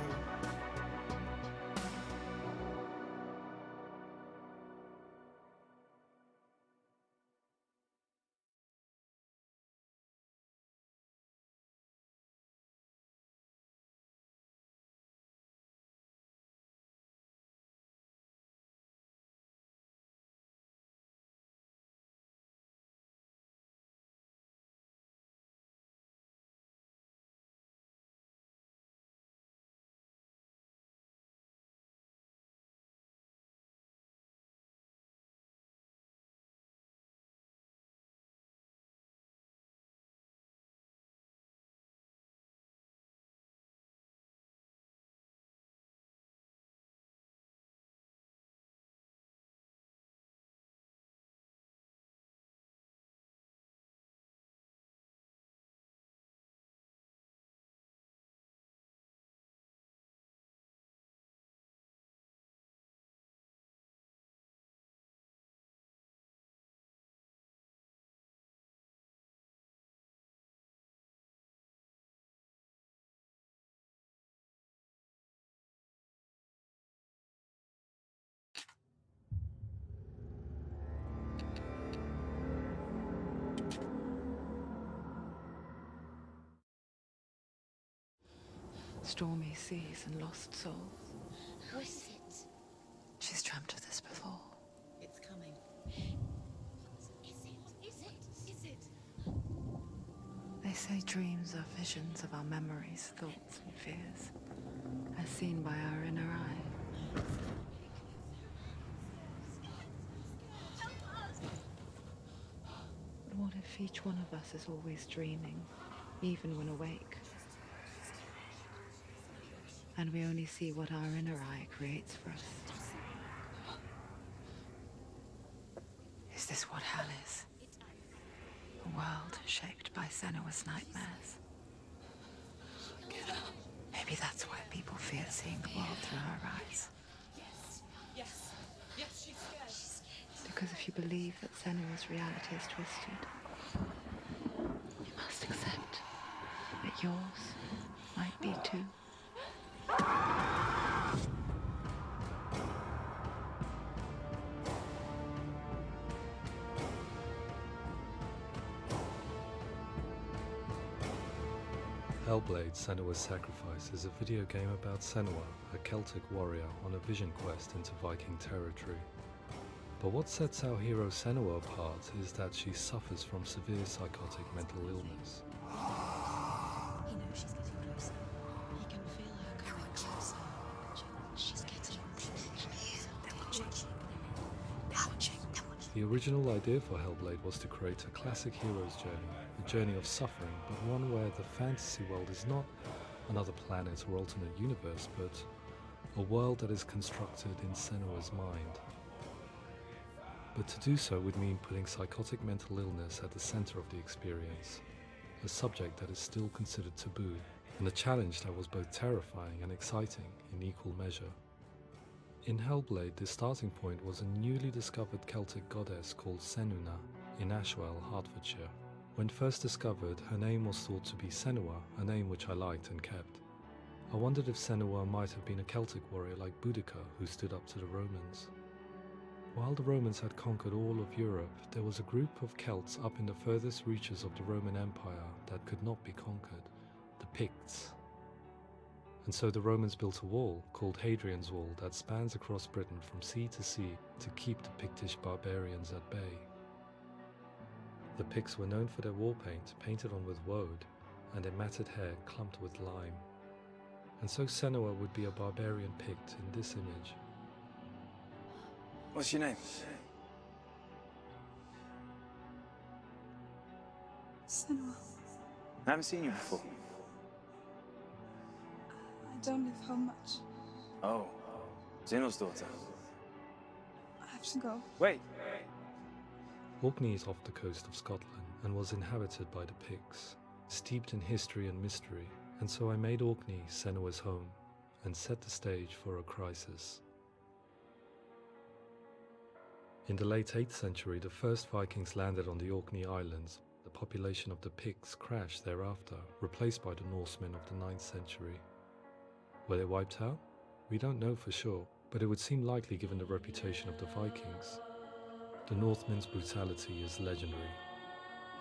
stormy seas and lost souls. Who is it? She's dreamt of this before. It's coming. Is it? They say dreams are visions of our memories, thoughts, and fears, as seen by our inner eye. But what if each one of us is always dreaming, even when awake? And we only see what our inner eye creates for us. Is this what hell is? A world shaped by Senua's nightmares. Maybe that's why people fear seeing the world through her eyes. Yes, she's scared. Because if you believe that Senua's reality is twisted, you must accept that yours might be too. Hellblade: Senua's Sacrifice is a video game about Senua, a Celtic warrior on a vision quest into Viking territory. But what sets our hero Senua apart is that she suffers from severe psychotic mental illness. He knows she's getting closer. He can feel her coming closer. She's getting closer. They're watching. The original idea for Hellblade was to create a classic hero's journey, a journey of suffering, but one where the fantasy world is not another planet or alternate universe, but a world that is constructed in Senua's mind. But to do so would mean putting psychotic mental illness at the center of the experience, a subject that is still considered taboo, and a challenge that was both terrifying and exciting in equal measure. In Hellblade, the starting point was a newly discovered Celtic goddess called Senua in Ashwell, Hertfordshire. When first discovered, her name was thought to be Senua, a name which I liked and kept. I wondered if Senua might have been a Celtic warrior like Boudica who stood up to the Romans. While the Romans had conquered all of Europe, there was a group of Celts up in the furthest reaches of the Roman Empire that could not be conquered, the Picts. And so the Romans built a wall, called Hadrian's Wall, that spans across Britain from sea to sea to keep the Pictish barbarians at bay. The Picts were known for their war paint, painted on with woad, and their matted hair clumped with lime. And so Senua would be a barbarian Pict in this image. What's your name? Senua, I haven't seen you before. I don't live home much. Oh, Zeno's daughter. I have to go. Wait. Orkney is off the coast of Scotland and was inhabited by the Picts, steeped in history and mystery, and so I made Orkney Senua's home and set the stage for a crisis. In the late 8th century, the first Vikings landed on the Orkney Islands. The population of the Picts crashed thereafter, replaced by the Norsemen of the 9th century. Were they wiped out? We don't know for sure, but it would seem likely given the reputation of the Vikings. The Northmen's brutality is legendary.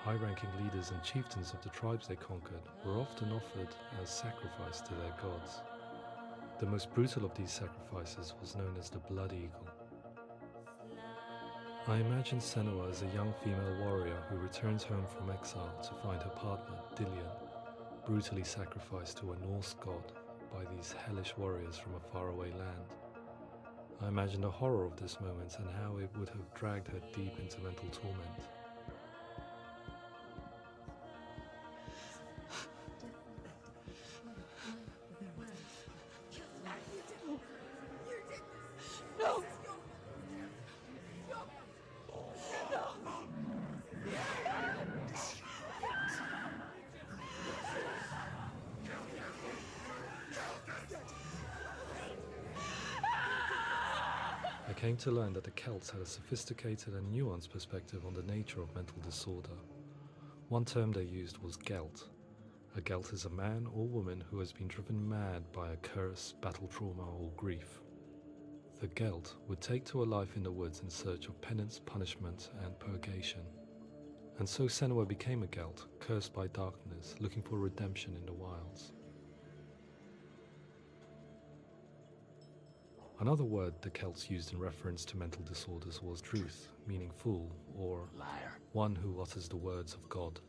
High-ranking leaders and chieftains of the tribes they conquered were often offered as sacrifice to their gods. The most brutal of these sacrifices was known as the Blood Eagle. I imagine Senua as a young female warrior who returns home from exile to find her partner, Dillion, brutally sacrificed to a Norse god by these hellish warriors from a faraway land. I imagine the horror of this moment and how it would have dragged her deep into mental torment. No! I came to learn that the Celts had a sophisticated and nuanced perspective on the nature of mental disorder. One term they used was Gelt. A Gelt is a man or woman who has been driven mad by a curse, battle trauma, or grief. The Gelt would take to a life in the woods in search of penance, punishment, and purgation. And so Senua became a Gelt, cursed by darkness, looking for redemption in the wilds. Another word the Celts used in reference to mental disorders was druth, meaning fool, or Liar. one who utters the words of God.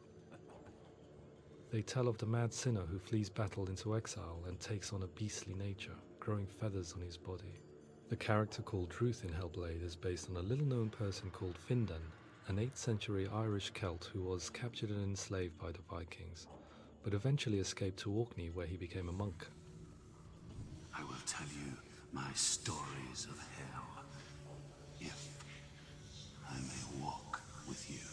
They tell of the mad sinner who flees battle into exile and takes on a beastly nature, growing feathers on his body. The character called Druth in Hellblade is based on a little-known person called Findan, an 8th century Irish Celt who was captured and enslaved by the Vikings, but eventually escaped to Orkney where he became a monk. I will tell you my stories of hell, if I may walk with you.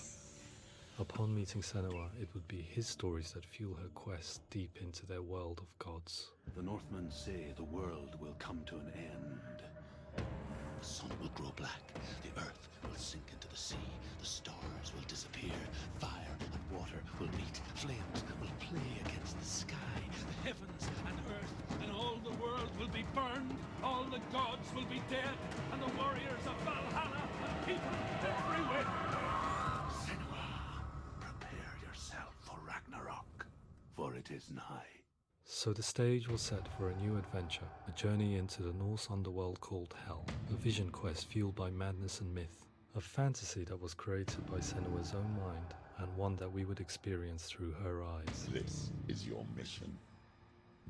Upon meeting Senua, it would be his stories that fuel her quest deep into their world of gods. The Northmen say the world will come to an end. The sun will grow black, the earth will sink into the sea, the stars will disappear, fire and water will meet, flames will play against the sky, the heavens and earth and all the world will be burned, all the gods will be dead, and the warriors of Valhalla and people everywhere. Senua, prepare yourself for Ragnarok, for it is nigh. So the stage was set for a new adventure, a journey into the Norse underworld called Hell, a vision quest fueled by madness and myth, a fantasy that was created by Senua's own mind, and one that we would experience through her eyes. This is your mission.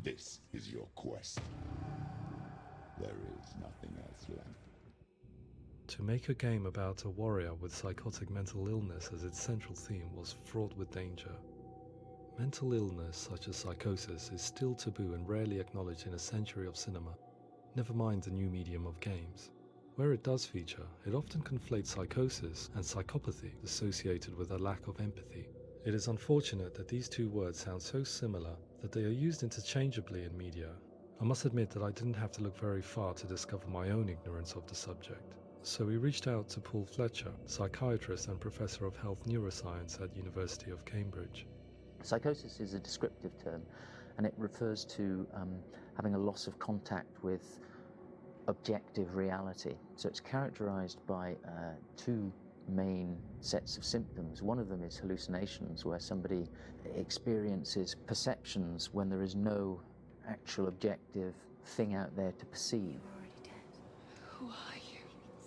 This is your quest. There is nothing else left. To make a game about a warrior with psychotic mental illness as its central theme was fraught with danger. Mental illness, such as psychosis, is still taboo and rarely acknowledged in a century of cinema, never mind the new medium of games. Where it does feature, it often conflates psychosis and psychopathy, associated with a lack of empathy. It is unfortunate that these two words sound so similar that they are used interchangeably in media. I must admit that I didn't have to look very far to discover my own ignorance of the subject. So we reached out to Paul Fletcher, psychiatrist and professor of health neuroscience at University of Cambridge. Psychosis is a descriptive term, and it refers to having a loss of contact with objective reality. So it's characterized by two main sets of symptoms. One of them is hallucinations, where somebody experiences perceptions when there is no actual objective thing out there to perceive. You're already dead. Who are you?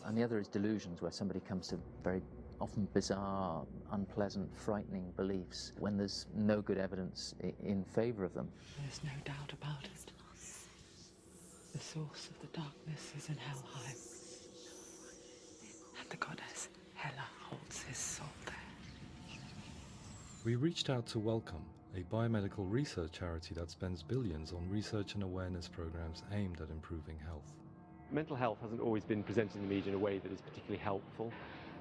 And the other is delusions, where somebody comes to very often bizarre, unpleasant, frightening beliefs when there's no good evidence in favor of them. There's no doubt about it. The source of the darkness is in Helheim. And the goddess Hela holds his soul there. We reached out to Welcome, a biomedical research charity that spends billions on research and awareness programs aimed at improving health. Mental health hasn't always been presented in the media in a way that is particularly helpful.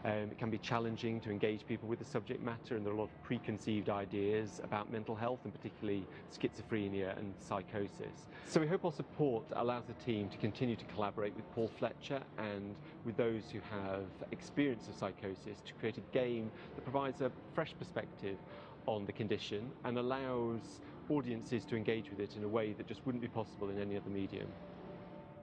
It can be challenging to engage people with the subject matter, and there are a lot of preconceived ideas about mental health, and particularly schizophrenia and psychosis. So we hope our support allows the team to continue to collaborate with Paul Fletcher and with those who have experience of psychosis to create a game that provides a fresh perspective on the condition and allows audiences to engage with it in a way that just wouldn't be possible in any other medium.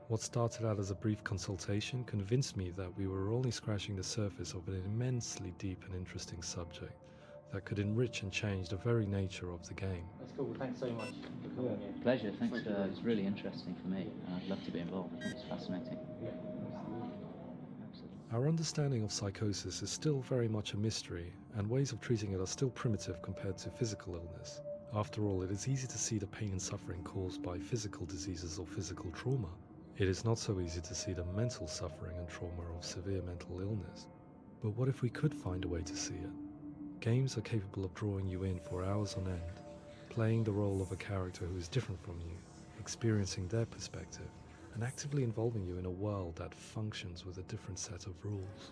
What started out as a brief consultation convinced me that we were only scratching the surface of an immensely deep and interesting subject that could enrich and change the very nature of the game. That's cool. Thanks so much for coming here. Pleasure. Thanks. It's really interesting for me, and I'd love to be involved. I think it's fascinating. Absolutely. Our understanding of psychosis is still very much a mystery, and ways of treating it are still primitive compared to physical illness. After all, it is easy to see the pain and suffering caused by physical diseases or physical trauma. It is not so easy to see the mental suffering and trauma of severe mental illness. But what if we could find a way to see it? Games are capable of drawing you in for hours on end, playing the role of a character who is different from you, experiencing their perspective, and actively involving you in a world that functions with a different set of rules.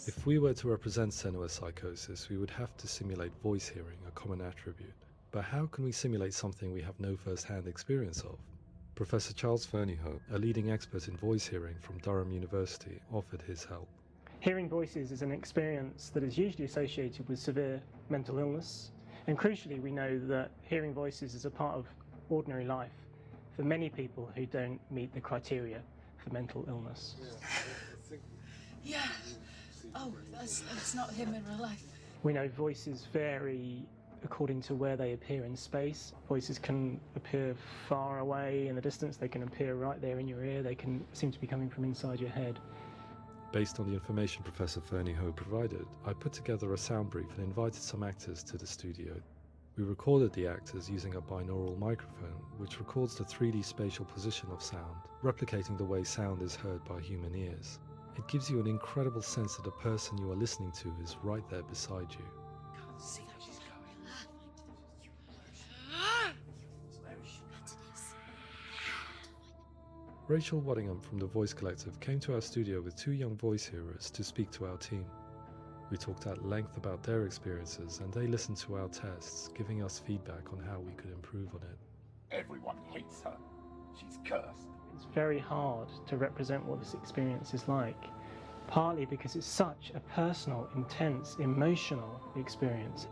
If we were to represent Senua's psychosis, we would have to simulate voice hearing, a common attribute. But how can we simulate something we have no first-hand experience of? Professor Charles Fernyhough, a leading expert in voice hearing from Durham University, offered his help. Hearing voices is an experience that is usually associated with severe mental illness, and crucially we know that hearing voices is a part of ordinary life for many people who don't meet the criteria for mental illness. Yeah. Oh, that's not him in real life. We know voices vary according to where they appear in space. Voices can appear far away in the distance, they can appear right there in your ear, they can seem to be coming from inside your head. Based on the information Professor Fernie Ho provided, I put together a sound brief and invited some actors to the studio. We recorded the actors using a binaural microphone, which records the 3D spatial position of sound, replicating the way sound is heard by human ears. It gives you an incredible sense that the person you are listening to is right there beside you. Can't see how she's going. Rachel Waddingham from the Voice Collective came to our studio with 2 young voice hearers to speak to our team. We talked at length about their experiences and they listened to our tests, giving us feedback on how we could improve on it. Everyone hates her. She's cursed. It's very hard to represent what this experience is like, partly because it's such a personal, intense, emotional experience.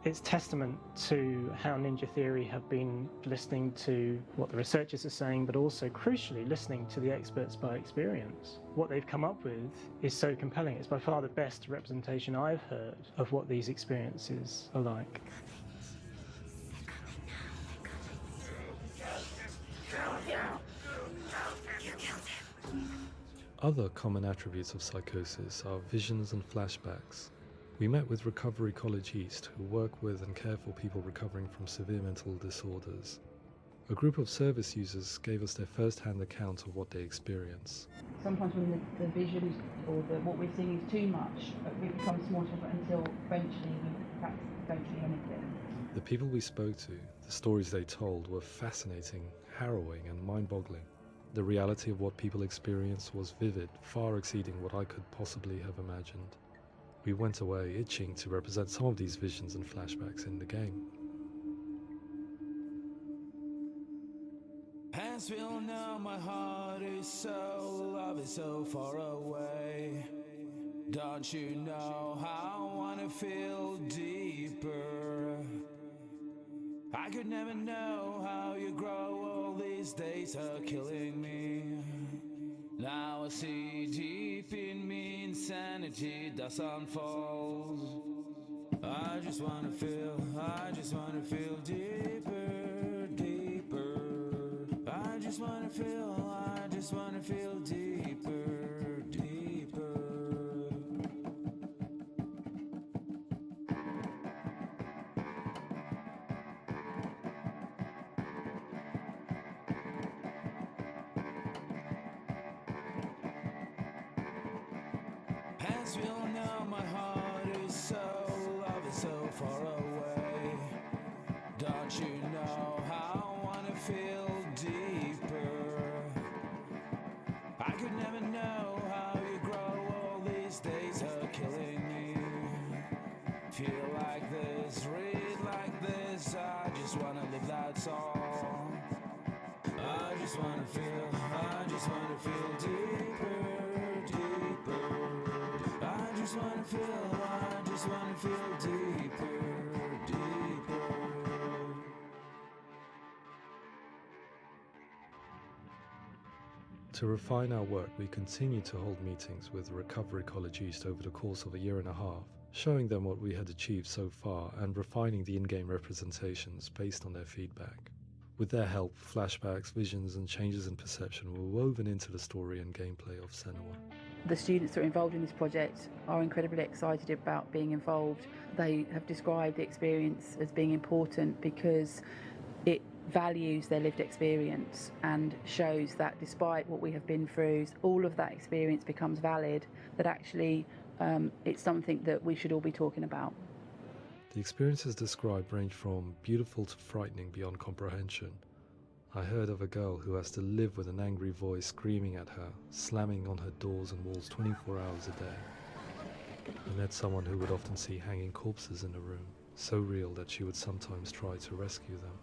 It's testament to how Ninja Theory have been listening to what the researchers are saying, but also, crucially, listening to the experts by experience. What they've come up with is so compelling. It's by far the best representation I've heard of what these experiences are like. Other common attributes of psychosis are visions and flashbacks. We met with Recovery College East, who work with and care for people recovering from severe mental disorders. A group of service users gave us their first-hand account of what they experience. Sometimes when the visions or what we're seeing is too much, it becomes more difficult until eventually we perhaps don't see anything. The people we spoke to, the stories they told, were fascinating, harrowing and mind-boggling. The reality of what people experienced was vivid, far exceeding what I could possibly have imagined. We went away itching to represent some of these visions and flashbacks in the game. As we all know, my heart is so, love is so far away. Don't you know how I wanna feel deeper? I could never know how you grow, all these days are killing me. Now I see deep in me insanity does unfold. I just wanna feel deeper, deeper. I just wanna feel deeper, deeper. As we all know, my heart is so, love is so far away. Don't you know how I wanna feel deeper? I could never know how you grow, all these days are killing me. Feel like this, read like this, I just wanna live, that's all. I just wanna feel deeper, deeper. I just wanna feel deeper, deeper. To refine our work, we continue to hold meetings with Recovery College East over the course of a year and a half, showing them what we had achieved so far and refining the in-game representations based on their feedback. With their help, flashbacks, visions and changes in perception were woven into the story and gameplay of Senua. The students that are involved in this project are incredibly excited about being involved. They have described the experience as being important because it values their lived experience and shows that despite what we have been through, all of that experience becomes valid, that actually it's something that we should all be talking about. The experiences described range from beautiful to frightening beyond comprehension. I heard of a girl who has to live with an angry voice screaming at her, slamming on her doors and walls 24 hours a day. I met someone who would often see hanging corpses in a room, so real that she would sometimes try to rescue them.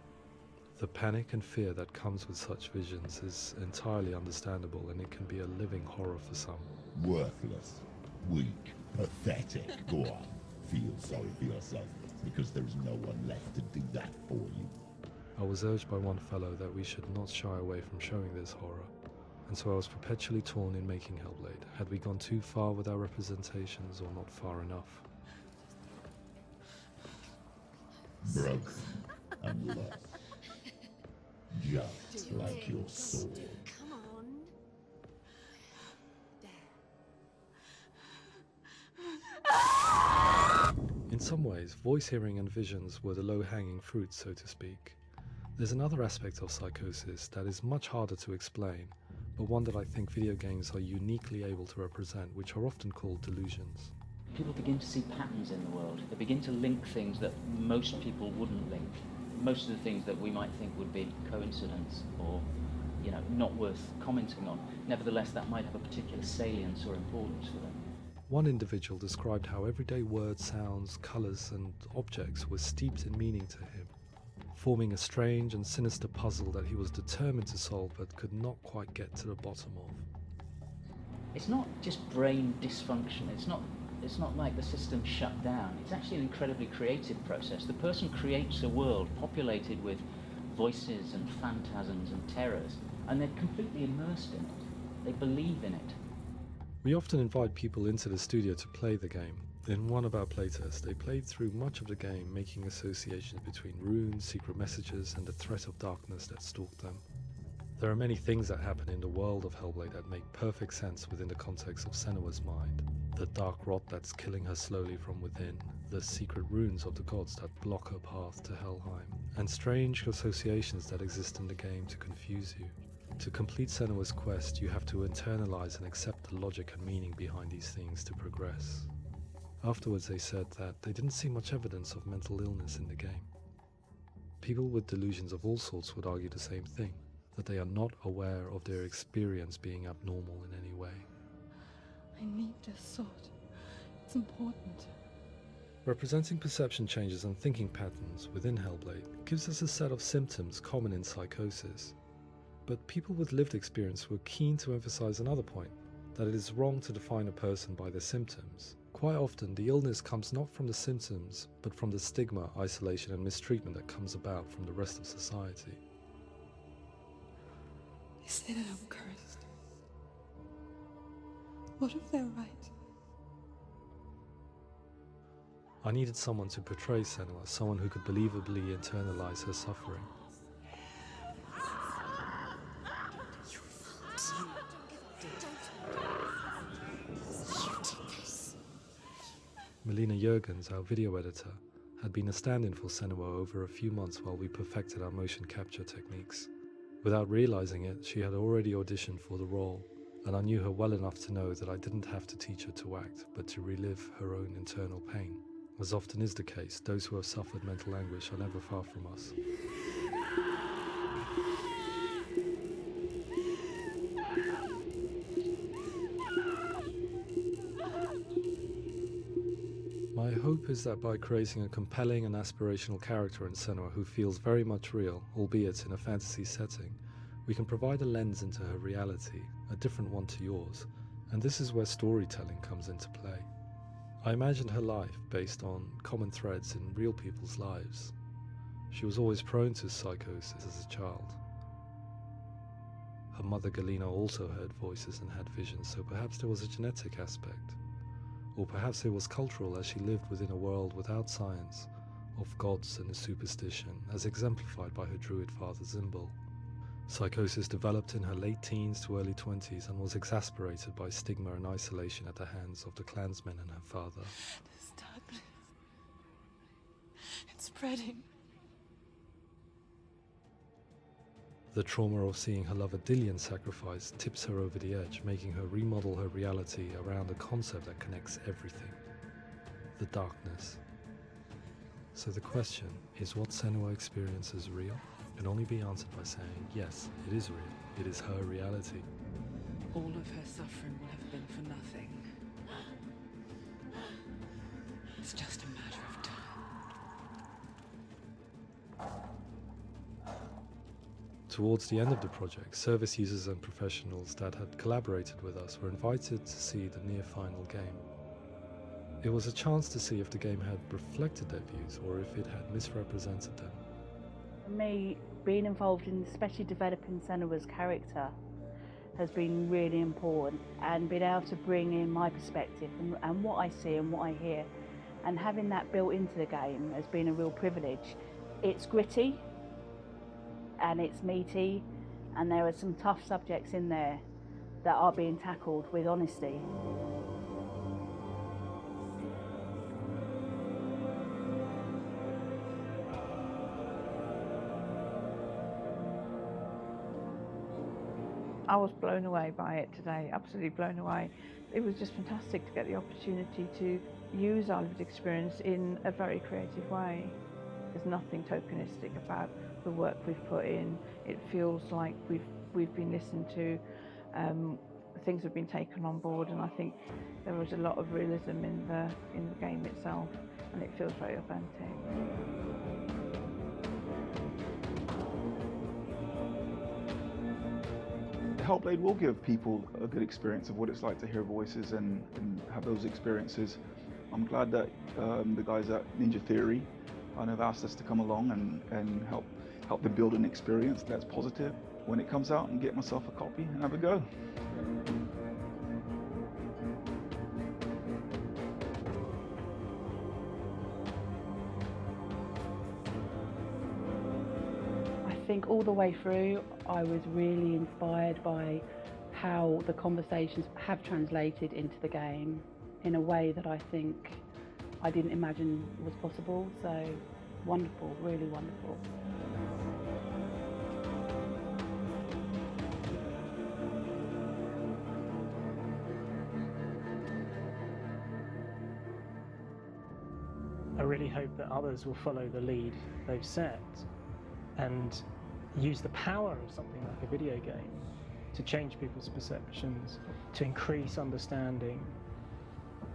The panic and fear that comes with such visions is entirely understandable, and it can be a living horror for some. Worthless, weak, pathetic. Go on, feel sorry for yourself, because there is no one left to do that for you. I was urged by one fellow that we should not shy away from showing this horror, and so I was perpetually torn in making Hellblade. Had we gone too far with our representations or not far enough? broken and lost. Just like your sword. Come on. In some ways, voice hearing and visions were the low-hanging fruit, so to speak. There's another aspect of psychosis that is much harder to explain, but one that I think video games are uniquely able to represent, which are often called delusions. People begin to see patterns in the world. They begin to link things that most people wouldn't link. Most of the things that we might think would be coincidence or, not worth commenting on. Nevertheless, that might have a particular salience or importance for them. One individual described how everyday words, sounds, colours and objects were steeped in meaning to him, forming a strange and sinister puzzle that he was determined to solve but could not quite get to the bottom of. It's not just brain dysfunction. It's not like the system shut down. It's actually an incredibly creative process. The person creates a world populated with voices and phantasms and terrors, and they're completely immersed in it. They believe in it. We often invite people into the studio to play the game. In one of our playtests, they played through much of the game, making associations between runes, secret messages, and the threat of darkness that stalked them. There are many things that happen in the world of Hellblade that make perfect sense within the context of Senua's mind. The dark rot that's killing her slowly from within, the secret runes of the gods that block her path to Helheim, and strange associations that exist in the game to confuse you. To complete Senua's quest, you have to internalize and accept the logic and meaning behind these things to progress. Afterwards, they said that they didn't see much evidence of mental illness in the game. People with delusions of all sorts would argue the same thing, that they are not aware of their experience being abnormal in any way. I need this sword. It's important. Representing perception changes and thinking patterns within Hellblade gives us a set of symptoms common in psychosis. But people with lived experience were keen to emphasize another point, that it is wrong to define a person by their symptoms. Quite often, the illness comes not from the symptoms, but from the stigma, isolation and mistreatment that comes about from the rest of society. They say that I'm cursed. What if they're right? I needed someone to portray Senua, someone who could believably internalize her suffering. Melina Jurgens, our video editor, had been a stand-in for Senua over a few months while we perfected our motion capture techniques. Without realizing it, she had already auditioned for the role, and I knew her well enough to know that I didn't have to teach her to act, but to relive her own internal pain. As often is the case, those who have suffered mental anguish are never far from us. My hope is that by creating a compelling and aspirational character in Senua who feels very much real, albeit in a fantasy setting, we can provide a lens into her reality, a different one to yours, and this is where storytelling comes into play. I imagined her life based on common threads in real people's lives. She was always prone to psychosis as a child. Her mother Galina also heard voices and had visions, so perhaps there was a genetic aspect. Or perhaps it was cultural, as she lived within a world without science, of gods and a superstition, as exemplified by her druid father Zimbal. Psychosis developed in her late teens to early 20s and was exasperated by stigma and isolation at the hands of the clansmen and her father. This darkness. It's spreading. The trauma of seeing her lover Dillian sacrificed tips her over the edge, making her remodel her reality around a concept that connects everything: the darkness. So the question, is what Senua experiences real? Can only be answered by saying, yes, it is real. It is her reality. All of her suffering will have been for nothing. It's just a matter of time. Towards the end of the project, service users and professionals that had collaborated with us were invited to see the near-final game. It was a chance to see if the game had reflected their views or if it had misrepresented them. For me, being involved in especially developing Senua's character has been really important, and being able to bring in my perspective and what I see and what I hear and having that built into the game has been a real privilege. It's gritty and it's meaty, and there are some tough subjects in there that are being tackled with honesty. I was blown away by it today, absolutely blown away. It was just fantastic to get the opportunity to use our lived experience in a very creative way. There's nothing tokenistic about the work we've put in. It feels like we've been listened to, things have been taken on board, and I think there was a lot of realism in the game itself, and it feels very authentic. Hellblade will give people a good experience of what it's like to hear voices and have those experiences. I'm glad that the guys at Ninja Theory kind of asked us to come along and help them build an experience that's positive when it comes out, and get myself a copy and have a go. I think all the way through I was really inspired by how the conversations have translated into the game in a way that I think I didn't imagine was possible. So wonderful, really wonderful. I really hope that others will follow the lead they've set and use the power of something like a video game to change people's perceptions, to increase understanding,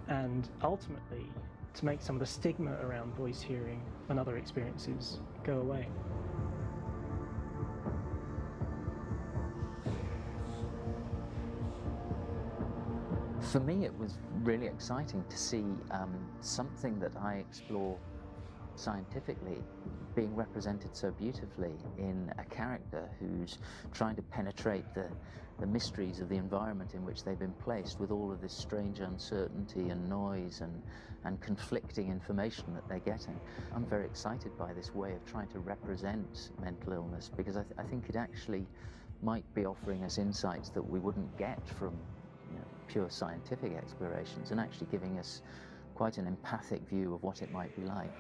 and ultimately to make some of the stigma around voice hearing and other experiences go away. For me, it was really exciting to see something that I explore scientifically being represented so beautifully in a character who's trying to penetrate the mysteries of the environment in which they've been placed, with all of this strange uncertainty and noise and conflicting information that they're getting. I'm very excited by this way of trying to represent mental illness, because I think it actually might be offering us insights that we wouldn't get from pure scientific explorations, and actually giving us quite an empathic view of what it might be like.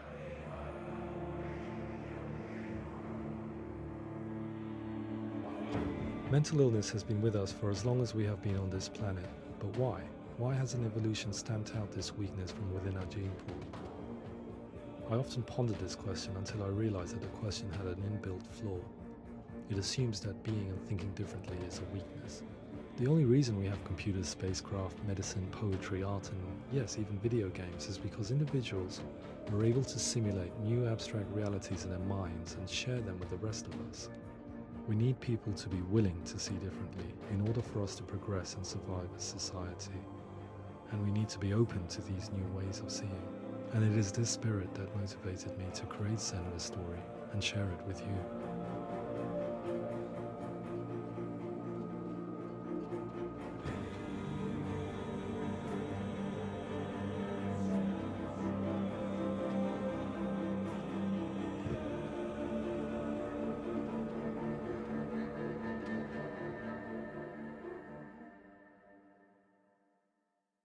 Mental illness has been with us for as long as we have been on this planet, but why? Why hasn't evolution stamped out this weakness from within our gene pool? I often pondered this question until I realized that the question had an inbuilt flaw. It assumes that being and thinking differently is a weakness. The only reason we have computers, spacecraft, medicine, poetry, art, and yes, even video games is because individuals are able to simulate new abstract realities in their minds and share them with the rest of us. We need people to be willing to see differently in order for us to progress and survive as society. And we need to be open to these new ways of seeing. And it is this spirit that motivated me to create Senua's story and share it with you.